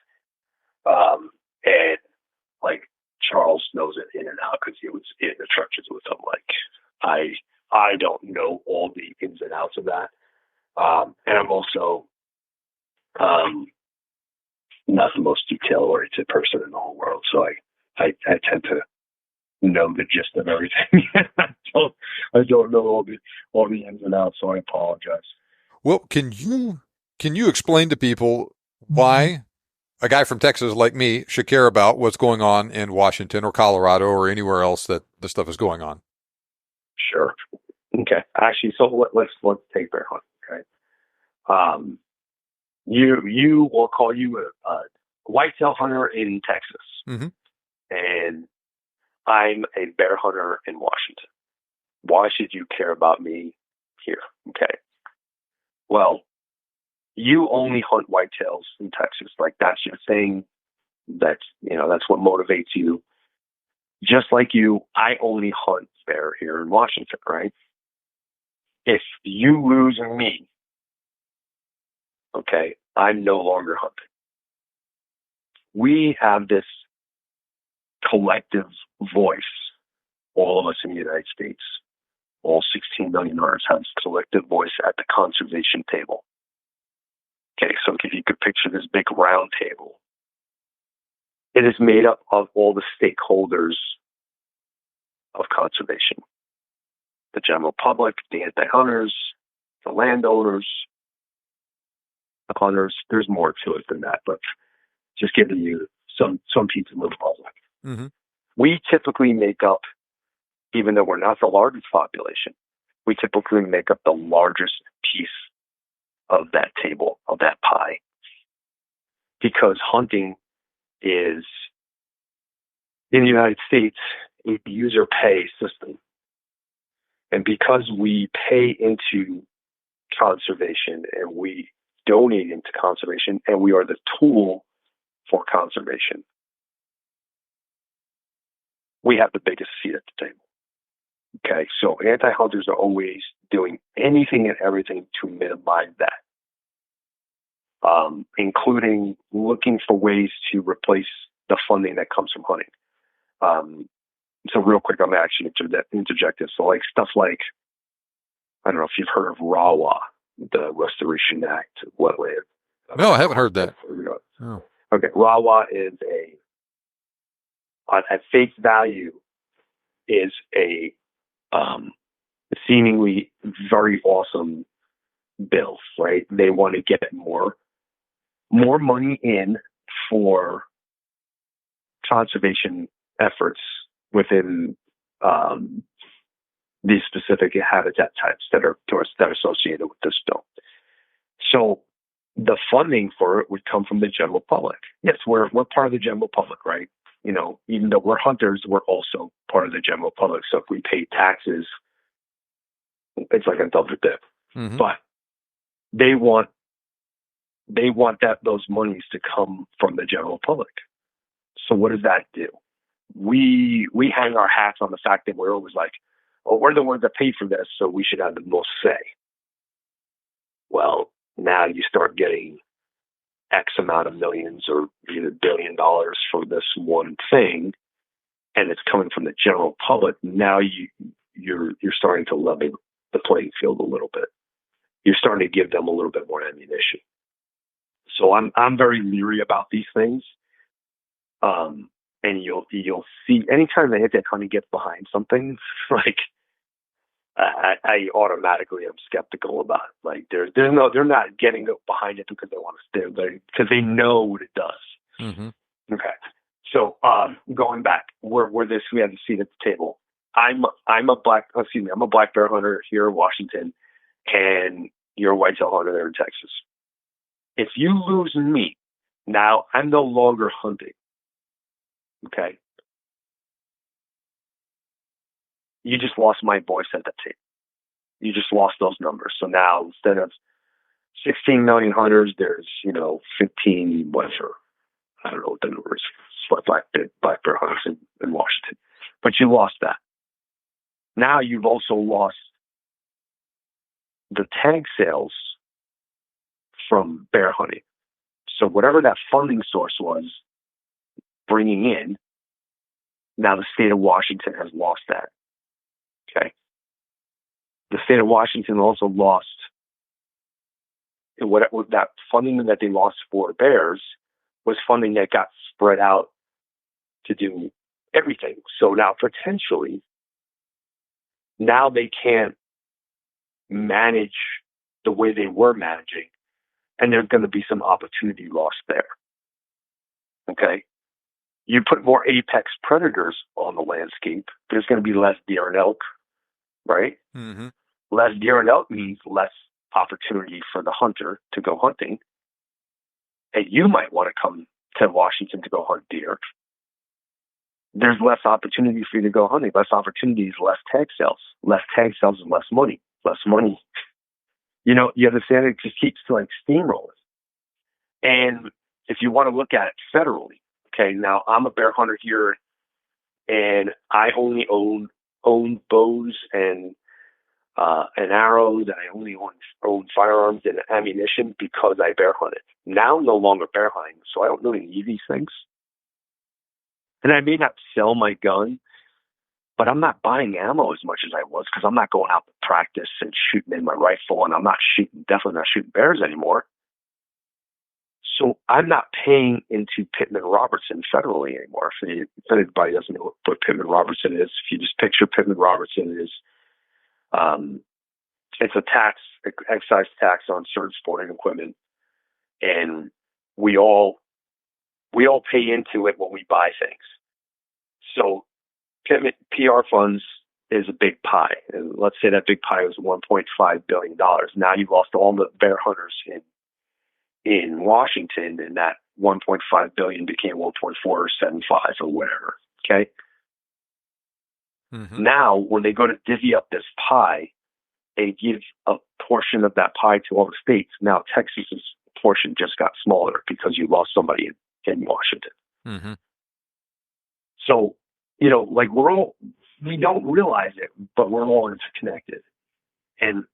and like Charles knows it in and out because he was in the trenches with them. Like I don't know all the ins and outs of that, and I'm also not the most detail-oriented person in the whole world, so I tend to know the gist of everything. I don't know all the ins and outs, so I apologize. Well, can you explain to people why a guy from Texas like me should care about what's going on in Washington or Colorado or anywhere else that the stuff is going on? Sure. Okay. Actually, so let's take bear hunting. Okay. You will call you a whitetail hunter in Texas, Mm-hmm. and I'm a bear hunter in Washington. Why should you care about me here? Okay. Well, you only hunt whitetails in Texas. Like that's your thing. That's what motivates you. Just like you, I only hunt bear here in Washington, right? If you lose me, okay, I'm no longer hunting. We have this collective voice, all of us in the United States, all 16 million owners have this collective voice at the conservation table. Okay, so if you could picture this big round table, it is made up of all the stakeholders of conservation. The general public, the anti-hunters, the landowners, the hunters. There's more to it than that, but just giving you some pieces of the puzzle. Mm-hmm. We typically make up, even though we're not the largest population, we typically make up the largest piece of that table, of that pie. Because hunting is, in the United States, a user pay system. And because we pay into conservation and we donate into conservation and we are the tool for conservation, we have the biggest seat at the table. Okay, so anti-hunters are always doing anything and everything to minimize that, including looking for ways to replace the funding that comes from hunting. So real quick, I'm actually interject this. So like stuff like, I don't know if you've heard of RAWA, the Restoration Act wetland. No, I haven't heard that. Oh. Okay, RAWA is at face value, is a seemingly very awesome bill, right? They want to get more money in for conservation efforts within these specific habitat types that are associated with this bill. So the funding for it would come from the general public. Yes, we're part of the general public, right? You know, even though we're hunters, we're also part of the general public. So if we pay taxes, it's like a double dip. Mm-hmm. But they want those monies to come from the general public. So what does that do? We hang our hats on the fact that we're always like, oh, we're the ones that pay for this, so we should have the most say. Well, now you start getting X amount of millions or even $1 billion for this one thing, and it's coming from the general public. Now you're starting to level the playing field a little bit. You're starting to give them a little bit more ammunition. So I'm very leery about these things. And you'll see anytime the anti-hunting gets behind something, like I automatically am skeptical about it. Like they're not getting behind it because they want to stay there, because they know what it does. Mm-hmm. Okay, So going back, we had a seat at the table. I'm a black bear hunter here in Washington, and you're a whitetail hunter there in Texas. If you lose me, now I'm no longer hunting. Okay, you just lost my voice at that table. You just lost those numbers. So now instead of 16 million hunters, there's 15 whatever. I don't know what the number is. Black bear hunters in Washington, but you lost that. Now you've also lost the tag sales from bear hunting. So whatever that funding source was bringing in, now the state of Washington has lost that. Okay. The state of Washington also lost that funding that they lost for bears was funding that got spread out to do everything. So now potentially, now they can't manage the way they were managing, and there's going to be some opportunity lost there. Okay? You put more apex predators on the landscape, there's going to be less deer and elk, right? Mm-hmm. Less deer and elk means less opportunity for the hunter to go hunting. And you might want to come to Washington to go hunt deer. There's less opportunity for you to go hunting. Less opportunities, less tag sales. Less tag sales and less money. Less money. You understand? It just keeps like steamrolling. And if you want to look at it federally, okay, now I'm a bear hunter here, and I only own bows and arrows, and I only own firearms and ammunition because I bear hunted. Now I'm no longer bear hunting, so I don't really need these things. And I may not sell my gun, but I'm not buying ammo as much as I was because I'm not going out to practice and shooting in my rifle, and I'm definitely not shooting bears anymore. So I'm not paying into Pittman Robertson federally anymore. If anybody doesn't know what Pittman Robertson is, if you just picture Pittman Robertson is, it's a excise tax on certain sporting equipment, and we all pay into it when we buy things. So Pittman PR funds is a big pie, and let's say that big pie was $1.5 billion. Now you've lost all the bear hunters in Washington, and that 1.5 billion became 1.475 or whatever. Okay. Mm-hmm. Now, when they go to divvy up this pie, they give a portion of that pie to all the states. Now, Texas's portion just got smaller because you lost somebody in Washington. Mm-hmm. So, we don't realize it, but we're all interconnected. And,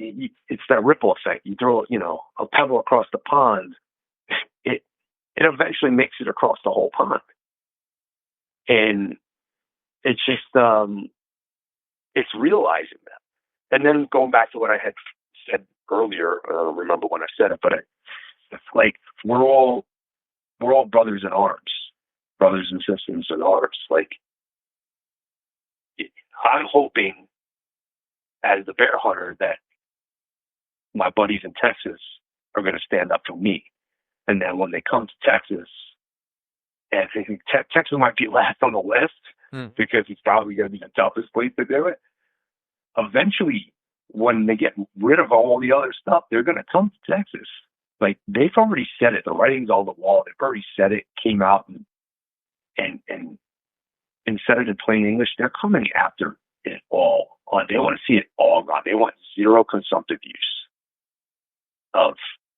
it's that ripple effect. You throw, a pebble across the pond, it eventually makes it across the whole pond. And it's just, it's realizing that. And then going back to what I had said earlier, I don't remember when I said it, but it's like we're all brothers in arms, brothers and sisters in arms. Like, I'm hoping as the bear hunter that my buddies in Texas are going to stand up for me. And then when they come to Texas, and I think Texas might be last on the list because it's probably going to be the toughest place to do it. Eventually, when they get rid of all the other stuff, they're going to come to Texas. Like, they've already said it. The writing's on the wall. They've already said it, came out and said it in plain English. They're coming after it all. They want to see it all gone. They want zero consumptive use of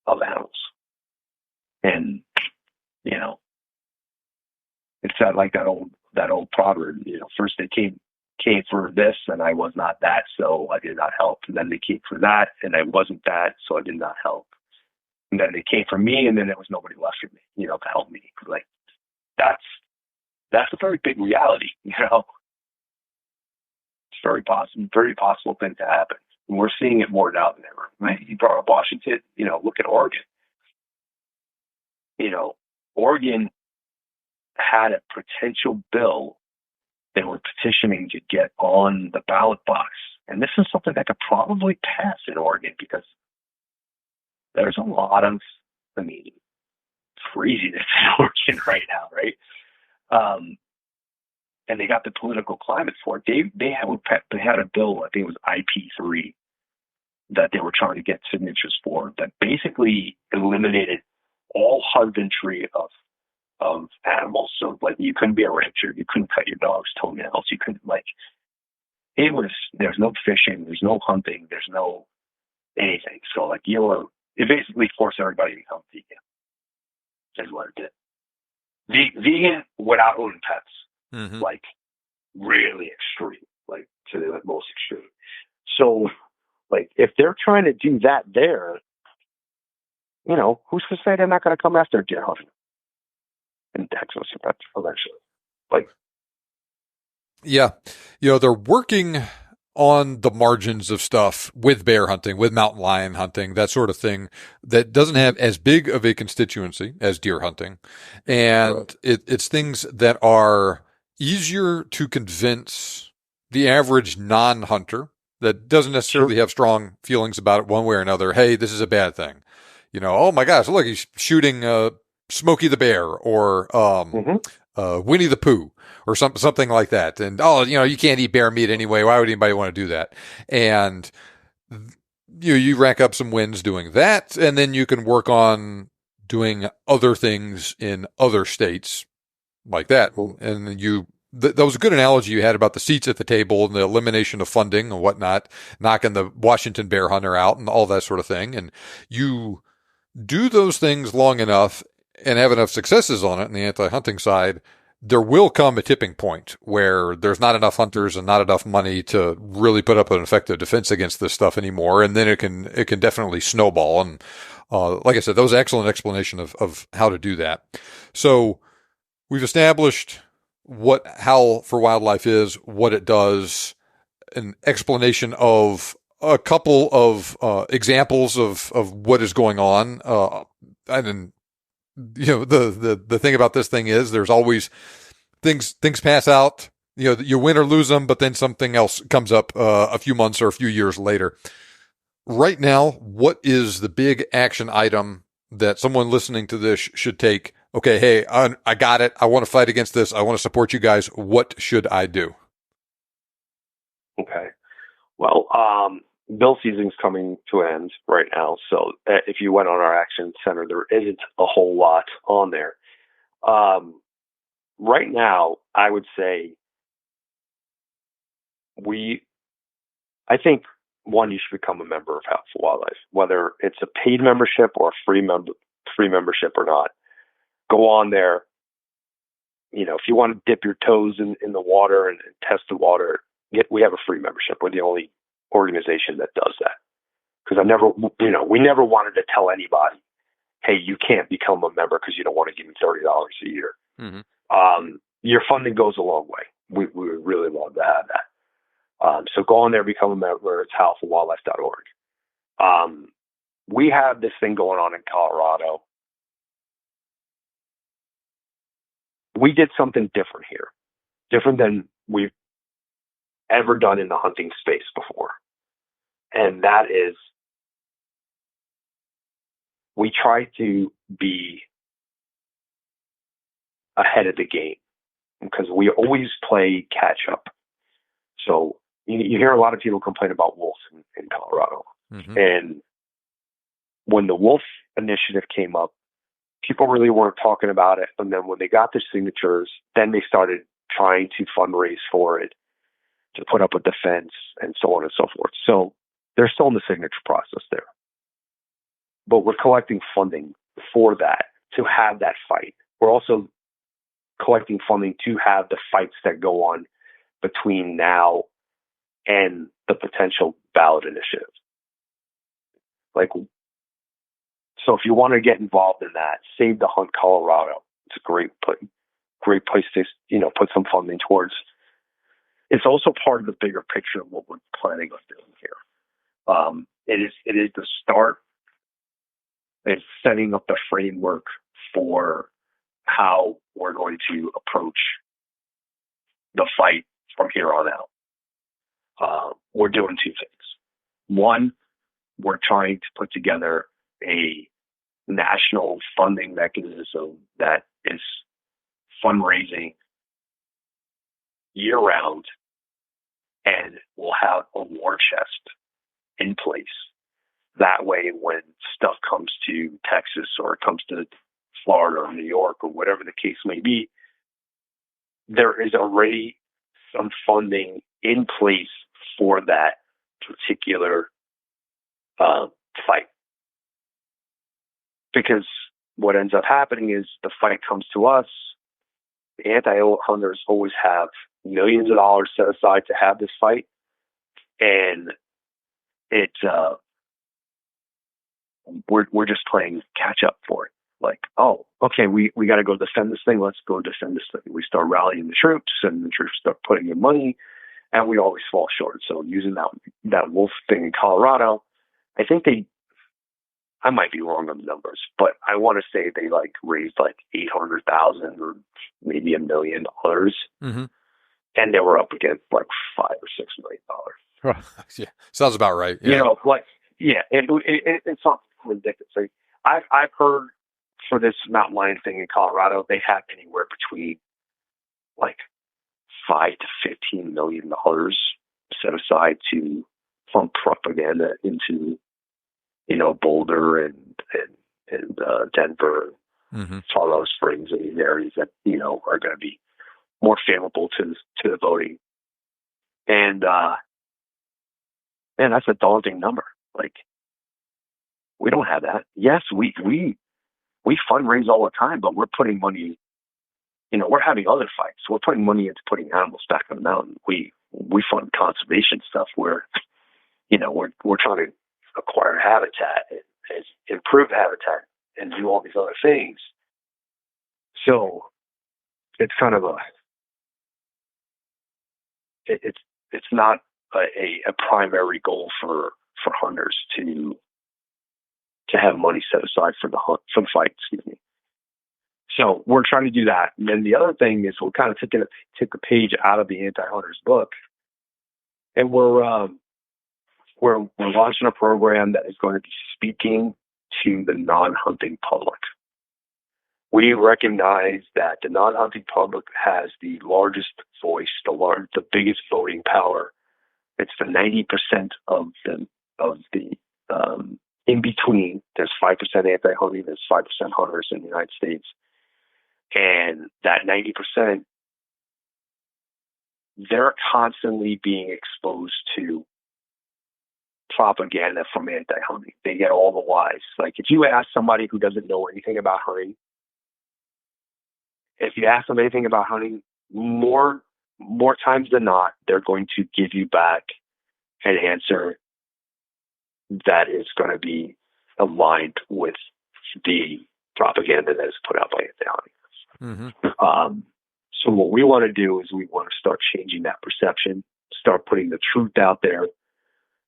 animals. And, it's that old proverb, first they came for this and I was not that, so I did not help. And then they came for that and I wasn't that, so I did not help. And then they came for me and then there was nobody left for me, to help me. Like, that's a very big reality, It's very possible thing to happen. And we're seeing it more now than ever. Right? You brought up Washington, look at Oregon. Oregon had a potential bill they were petitioning to get on the ballot box. And this is something that could probably pass in Oregon because there's a lot of, crazy that they're working right now, right? And they got the political climate for it. They had a bill, I think it was IP3, that they were trying to get signatures for, that basically eliminated all husbandry of animals. So like you couldn't be a rancher, you couldn't cut your dog's toenails, you couldn't there's no fishing, there's no hunting, there's no anything. So like it basically forced everybody to become vegan. Is what it did. Vegan without owning pets. Mm-hmm. Like really extreme, like to the most extreme. So like if they're trying to do that there, who's to say they're not going to come after deer hunting in Texas eventually? Like, yeah, they're working on the margins of stuff with bear hunting, with mountain lion hunting, that sort of thing, that doesn't have as big of a constituency as deer hunting. And it's things that are easier to convince the average non-hunter that doesn't necessarily have strong feelings about it one way or another. Hey, this is a bad thing. Oh my gosh, look, he's shooting Smokey the Bear or Winnie the Pooh or something like that. And, you can't eat bear meat anyway. Why would anybody want to do that? And you rack up some wins doing that, and then you can work on doing other things in other states like that. And that was a good analogy you had about the seats at the table and the elimination of funding and whatnot, knocking the Washington bear hunter out and all that sort of thing. And you do those things long enough and have enough successes on it on the anti-hunting side, there will come a tipping point where there's not enough hunters and not enough money to really put up an effective defense against this stuff anymore. And then it can definitely snowball. And, like I said, that was an excellent explanation of how to do that. So we've established what HOWL for Wildlife is, what it does, an explanation of a couple of examples of what is going on. And the thing about this thing is there's always things pass out. You win or lose them, but then something else comes up a few months or a few years later. Right now, what is the big action item that someone listening to this should take? Okay, hey, I got it. I want to fight against this. I want to support you guys. What should I do? Okay. Well, bill season's coming to an end right now. So if you went on our Action Center, there isn't a whole lot on there. Right now, I would say I think, one, you should become a member of HOWL for Wildlife, whether it's a paid membership or a free membership or not. Go on there. If you want to dip your toes in the water and test the water, we have a free membership. We're the only organization that does that. Because we never wanted to tell anybody, hey, you can't become a member because you don't want to give me $30 a year. Mm-hmm. Your funding goes a long way. We would really love to have that. So go on there, become a member. It's howlforwildlife.org. We have this thing going on in Colorado. We did something different here, different than we've ever done in the hunting space before. And that is, we try to be ahead of the game because we always play catch up. So you hear a lot of people complain about wolves in Colorado. Mm-hmm. And when the wolf initiative came up, people really weren't talking about it. And then when they got the signatures, then they started trying to fundraise for it, to put up a defense and so on and so forth. So they're still in the signature process there. But we're collecting funding for that, to have that fight. We're also collecting funding to have the fights that go on between now and the potential ballot initiative. So if you want to get involved in that, Save the Hunt Colorado. It's a great place to put some funding towards. It's also part of the bigger picture of what we're planning on doing here. It is the start. It's setting up the framework for how we're going to approach the fight from here on out. We're doing two things. One, we're trying to put together a national funding mechanism that is fundraising year round, and we'll have a war chest in place. That way, when stuff comes to Texas or it comes to Florida or New York or whatever the case may be, there is already some funding in place for that particular fight. Because what ends up happening is the fight comes to us. The anti-hunters always have millions of dollars set aside to have this fight, and we're just playing catch up for it. Like, oh, okay, we got to go defend this thing. Let's go defend this thing. We start rallying the troops, and the troops start putting in money, and we always fall short. So using that wolf thing in Colorado, I think I might be wrong on the numbers, but I want to say they like raised like $800,000 or maybe $1 million, mm-hmm. and they were up against like $5 or $6 million. Yeah, sounds about right. Yeah. You know, like it's not ridiculous. Like, I've heard for this mountain lion thing in Colorado, they have anywhere between like $5 to $15 million set aside to pump propaganda into, you know, Boulder and Denver, mm-hmm. Colorado Springs, and these areas that, you know, are going to be more favorable to the voting. And man, that's a daunting number. Like, we don't have that. Yes, we fundraise all the time, but we're putting money. You know, we're having other fights. We're putting money into putting animals back on the mountain. We fund conservation stuff where, you know, we're trying to acquire habitat and improve habitat and do all these other things. So it's kind of it's not a primary goal for hunters to have money set aside for the fight. Excuse me. So we're trying to do that. And then the other thing is we're kind of took a page out of the anti-hunters book, and we're launching a program that is going to be speaking to the non-hunting public. We recognize that the non-hunting public has the largest voice, the biggest voting power. It's the 90% of the in between. There's 5% anti-hunting, there's 5% hunters in the United States. And that 90%, they're constantly being exposed to propaganda from anti-hunting. They get all the lies. Like, if you ask somebody who doesn't know anything about hunting, if you ask them anything about hunting, more times than not, they're going to give you back an answer that is going to be aligned with the propaganda that is put out by anti-hunting. Mm-hmm. So what we want to do is we want to start changing that perception, start putting the truth out there,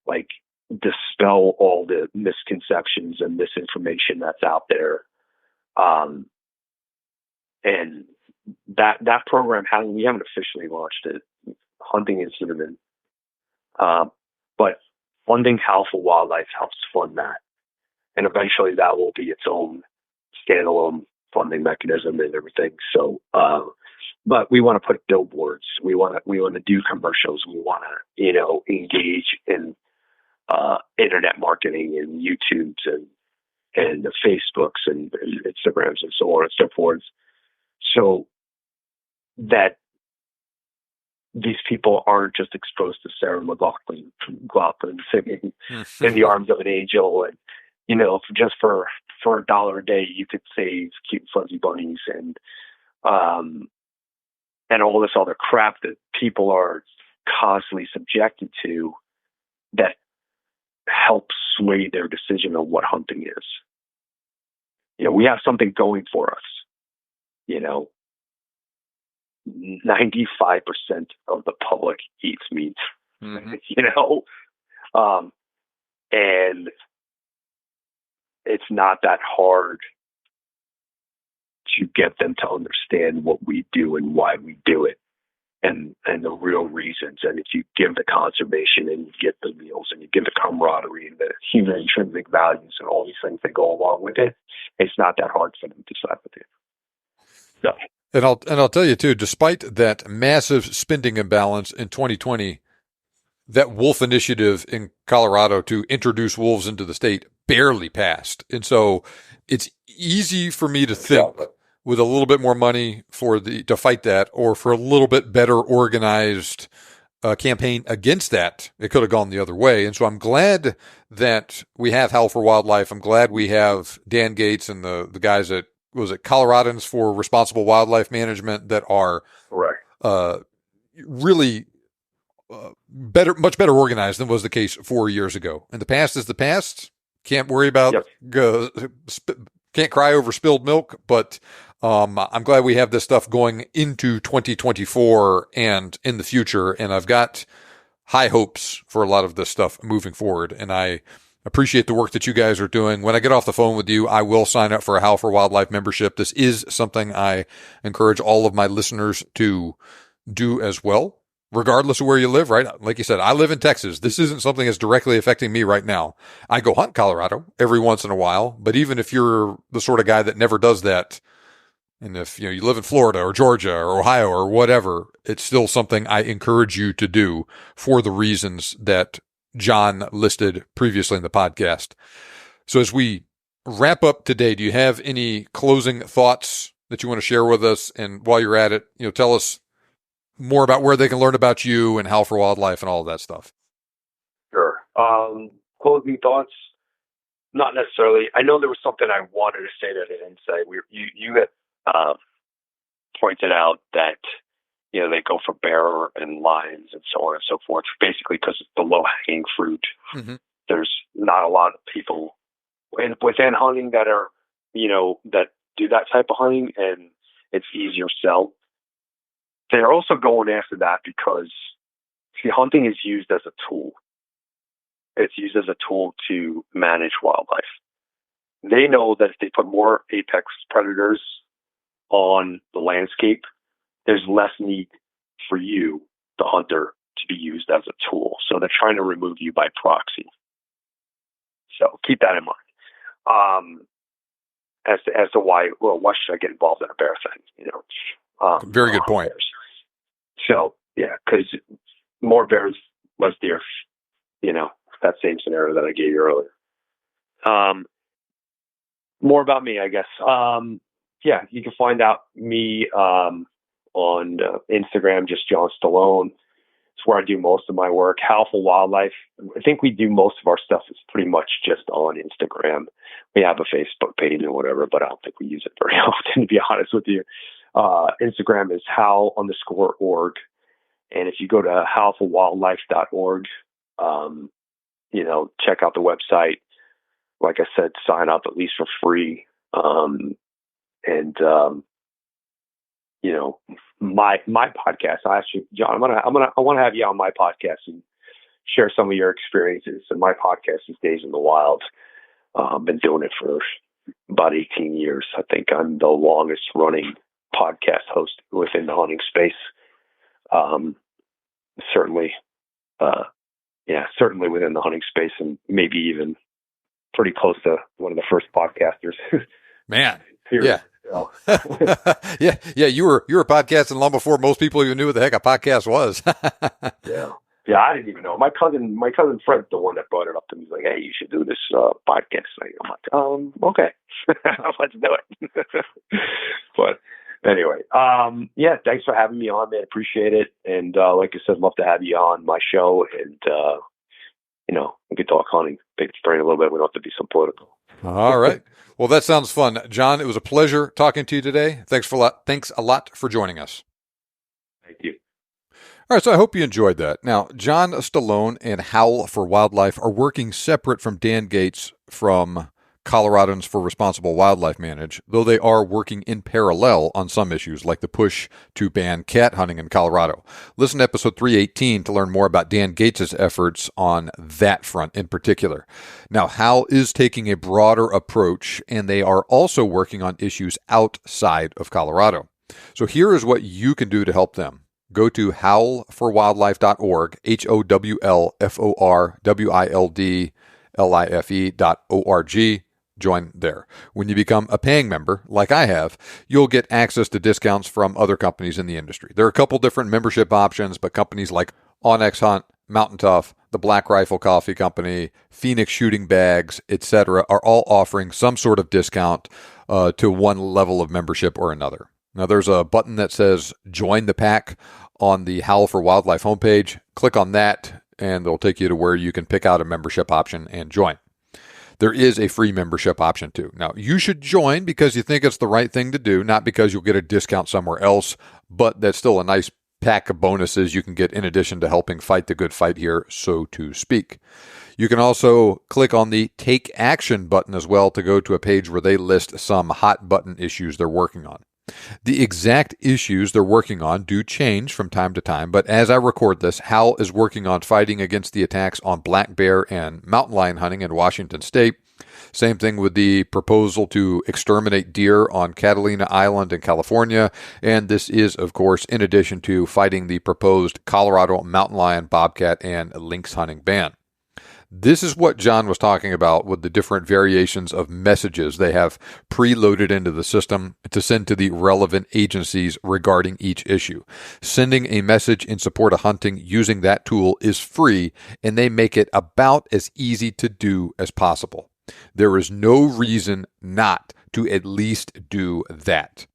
like dispel all the misconceptions and misinformation that's out there. And that program, we haven't officially launched it. Hunting is cinnamon. But funding HOWL for Wildlife helps fund that. And eventually that will be its own standalone funding mechanism and everything. So, but we want to put billboards. We want to do commercials. We want to, you know, engage in internet marketing and YouTubes and the Facebooks and Instagrams and so on and so forth. So that these people aren't just exposed to Sarah McLachlan singing in the arms of an angel, and, you know, just for $1 a day you could save cute fuzzy bunnies and all this other crap that people are constantly subjected to that helps sway their decision on what hunting is. You know, we have something going for us. You know, 95% of the public eats meat. Mm-hmm. You know, and it's not that hard to get them to understand what we do and why we do it. and the real reasons. And if you give the conservation and you get the meals and you give the camaraderie and the human intrinsic values and all these things that go along with it, it's not that hard for them to side with you. So. And I'll tell you too, despite that massive spending imbalance in 2020, that wolf initiative in Colorado to introduce wolves into the state barely passed. And so it's easy for me to think with a little bit more money to fight that, or for a little bit better organized campaign against that, it could have gone the other way. And so I'm glad that we have HOWL for Wildlife. I'm glad we have Dan Gates and the guys at, was it Coloradans for Responsible Wildlife Management, that are really much better organized than was the case 4 years ago. And the past is the past. Can't worry about, can't cry over spilled milk, but I'm glad we have this stuff going into 2024 and in the future. And I've got high hopes for a lot of this stuff moving forward. And I appreciate the work that you guys are doing. When I get off the phone with you, I will sign up for a HOWL for Wildlife membership. This is something I encourage all of my listeners to do as well, regardless of where you live, right? Like you said, I live in Texas. This isn't something that's directly affecting me right now. I go hunt Colorado every once in a while, but even if you're the sort of guy that never does that, and if you live in Florida or Georgia or Ohio or whatever, it's still something I encourage you to do for the reasons that John listed previously in the podcast. So as we wrap up today, do you have any closing thoughts that you want to share with us? And while you're at it, tell us more about where they can learn about you and HOWL for Wildlife and all of that stuff. Sure. Closing thoughts? Not necessarily. I know there was something I wanted to say that I didn't say. You had pointed out that they go for bear and lions and so on and so forth, basically because it's the low-hanging fruit. Mm-hmm. There's not a lot of people within hunting that are, that do that type of hunting, and it's easier sell. They're also going after that because hunting is used as a tool. It's used as a tool to manage wildlife. They know that if they put more apex predators on the landscape, there's less need for you, the hunter, to be used as a tool. So they're trying to remove you by proxy. So keep that in mind. As to why should I get involved in a bear thing? Very good point. Bears. So yeah, because more bears, less deer. That same scenario that I gave you earlier. More about me, I guess. You can find out me on Instagram, just John Stallone. It's where I do most of my work. HOWL for Wildlife. I think we do most of our stuff is pretty much just on Instagram. We have a Facebook page and whatever, but I don't think we use it very often, to be honest with you. Instagram is howl_org. And if you go to howlforwildlife.org, check out the website. Like I said, sign up at least for free. My podcast. John, I want to have you on my podcast and share some of your experiences. And my podcast is Days in the Wild. I've been doing it for about 18 years. I think I'm the longest running podcast host within the hunting space. Certainly within the hunting space, and maybe even pretty close to one of the first podcasters. Man, yeah. Yeah. You were podcasting long before most people even knew what the heck a podcast was. Yeah, I didn't even know. My cousin Fred's the one that brought it up to me. He's like, "Hey, you should do this podcast." I'm like, okay, let's do it. But anyway, thanks for having me on, man. Appreciate it. And like I said, love to have you on my show. And we could talk hunting, pick the brain a little bit. We don't have to be so political. All right. Well, that sounds fun, John. It was a pleasure talking to you today. Thanks a lot for joining us. Thank you. All right, so I hope you enjoyed that. Now, John Stallone and HOWL for Wildlife are working separate from Dan Gates from Coloradans for Responsible Wildlife Management, though they are working in parallel on some issues, like the push to ban cat hunting in Colorado. Listen to episode 318 to learn more about Dan Gates' efforts on that front in particular. Now, HOWL is taking a broader approach, and they are also working on issues outside of Colorado. So here is what you can do to help them. go to howlforwildlife.org, HOWLFORWILDLIFE.org. Join there. When you become a paying member, like I have, you'll get access to discounts from other companies in the industry. There are a couple different membership options, but companies like Onyx Hunt, Mountain Tough, the Black Rifle Coffee Company, Phoenix Shooting Bags, etc., are all offering some sort of discount to one level of membership or another. Now, there's a button that says Join the Pack on the Howl for Wildlife homepage. Click on that, and they'll take you to where you can pick out a membership option and join. There is a free membership option too. Now, you should join because you think it's the right thing to do, not because you'll get a discount somewhere else, but that's still a nice pack of bonuses you can get in addition to helping fight the good fight here, so to speak. You can also click on the Take Action button as well to go to a page where they list some hot button issues they're working on. The exact issues they're working on do change from time to time, but as I record this, HOWL is working on fighting against the attacks on black bear and mountain lion hunting in Washington State. Same thing with the proposal to exterminate deer on Catalina Island in California. And this is, of course, in addition to fighting the proposed Colorado mountain lion, bobcat, and lynx hunting ban. This is what John was talking about with the different variations of messages they have preloaded into the system to send to the relevant agencies regarding each issue. Sending a message in support of hunting using that tool is free, and they make it about as easy to do as possible. There is no reason not to at least do that.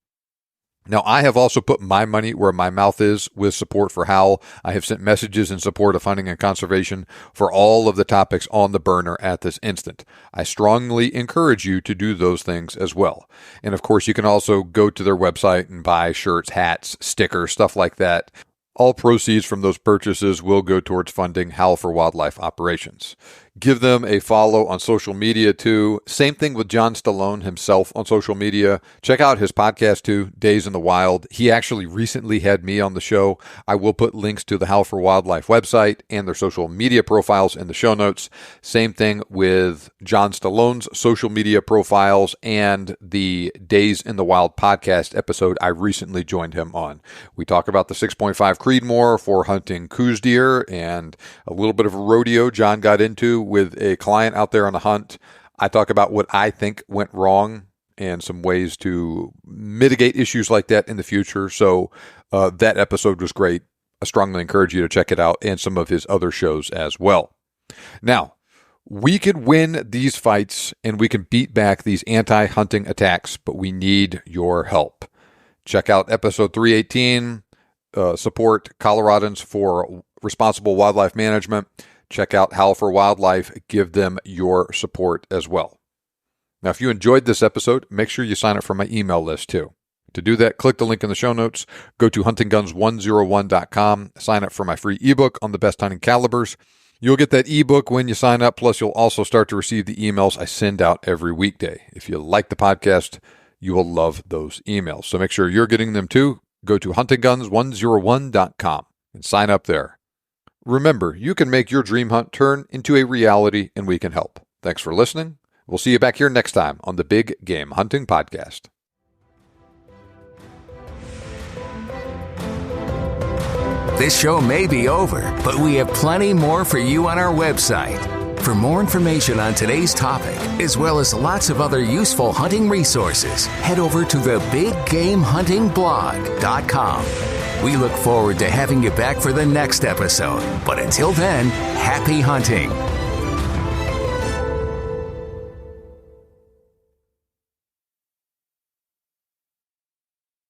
Now, I have also put my money where my mouth is with support for HOWL. I have sent messages in support of hunting and conservation for all of the topics on the burner at this instant. I strongly encourage you to do those things as well. And of course, you can also go to their website and buy shirts, hats, stickers, stuff like that. All proceeds from those purchases will go towards funding HOWL for Wildlife operations. Give them a follow on social media too. Same thing with John Stallone himself on social media. Check out his podcast too, Days in the Wild. He actually recently had me on the show. I will put links to the HOWL for Wildlife website and their social media profiles in the show notes. Same thing with John Stallone's social media profiles and the Days in the Wild podcast episode I recently joined him on. We talk about the 6.5 Creedmoor for hunting coos deer and a little bit of a rodeo John got into with a client out there on a hunt. I talk about what I think went wrong and some ways to mitigate issues like that in the future. So that episode was great. I strongly encourage you to check it out and some of his other shows as well. Now, we could win these fights and we can beat back these anti-hunting attacks, but we need your help. Check out episode 318, support Coloradans for responsible wildlife management. Check out HOWL for Wildlife. Give them your support as well. Now, if you enjoyed this episode, make sure you sign up for my email list too. To do that, click the link in the show notes. Go to huntingguns101.com. Sign up for my free ebook on the best hunting calibers. You'll get that ebook when you sign up. Plus, you'll also start to receive the emails I send out every weekday. If you like the podcast, you will love those emails. So make sure you're getting them too. Go to huntingguns101.com and sign up there. Remember, you can make your dream hunt turn into a reality, and we can help. Thanks for listening. We'll see you back here next time on the Big Game Hunting Podcast. This show may be over, but we have plenty more for you on our website. For more information on today's topic, as well as lots of other useful hunting resources, head over to the BigGameHuntingBlog.com. We look forward to having you back for the next episode. But until then, happy hunting.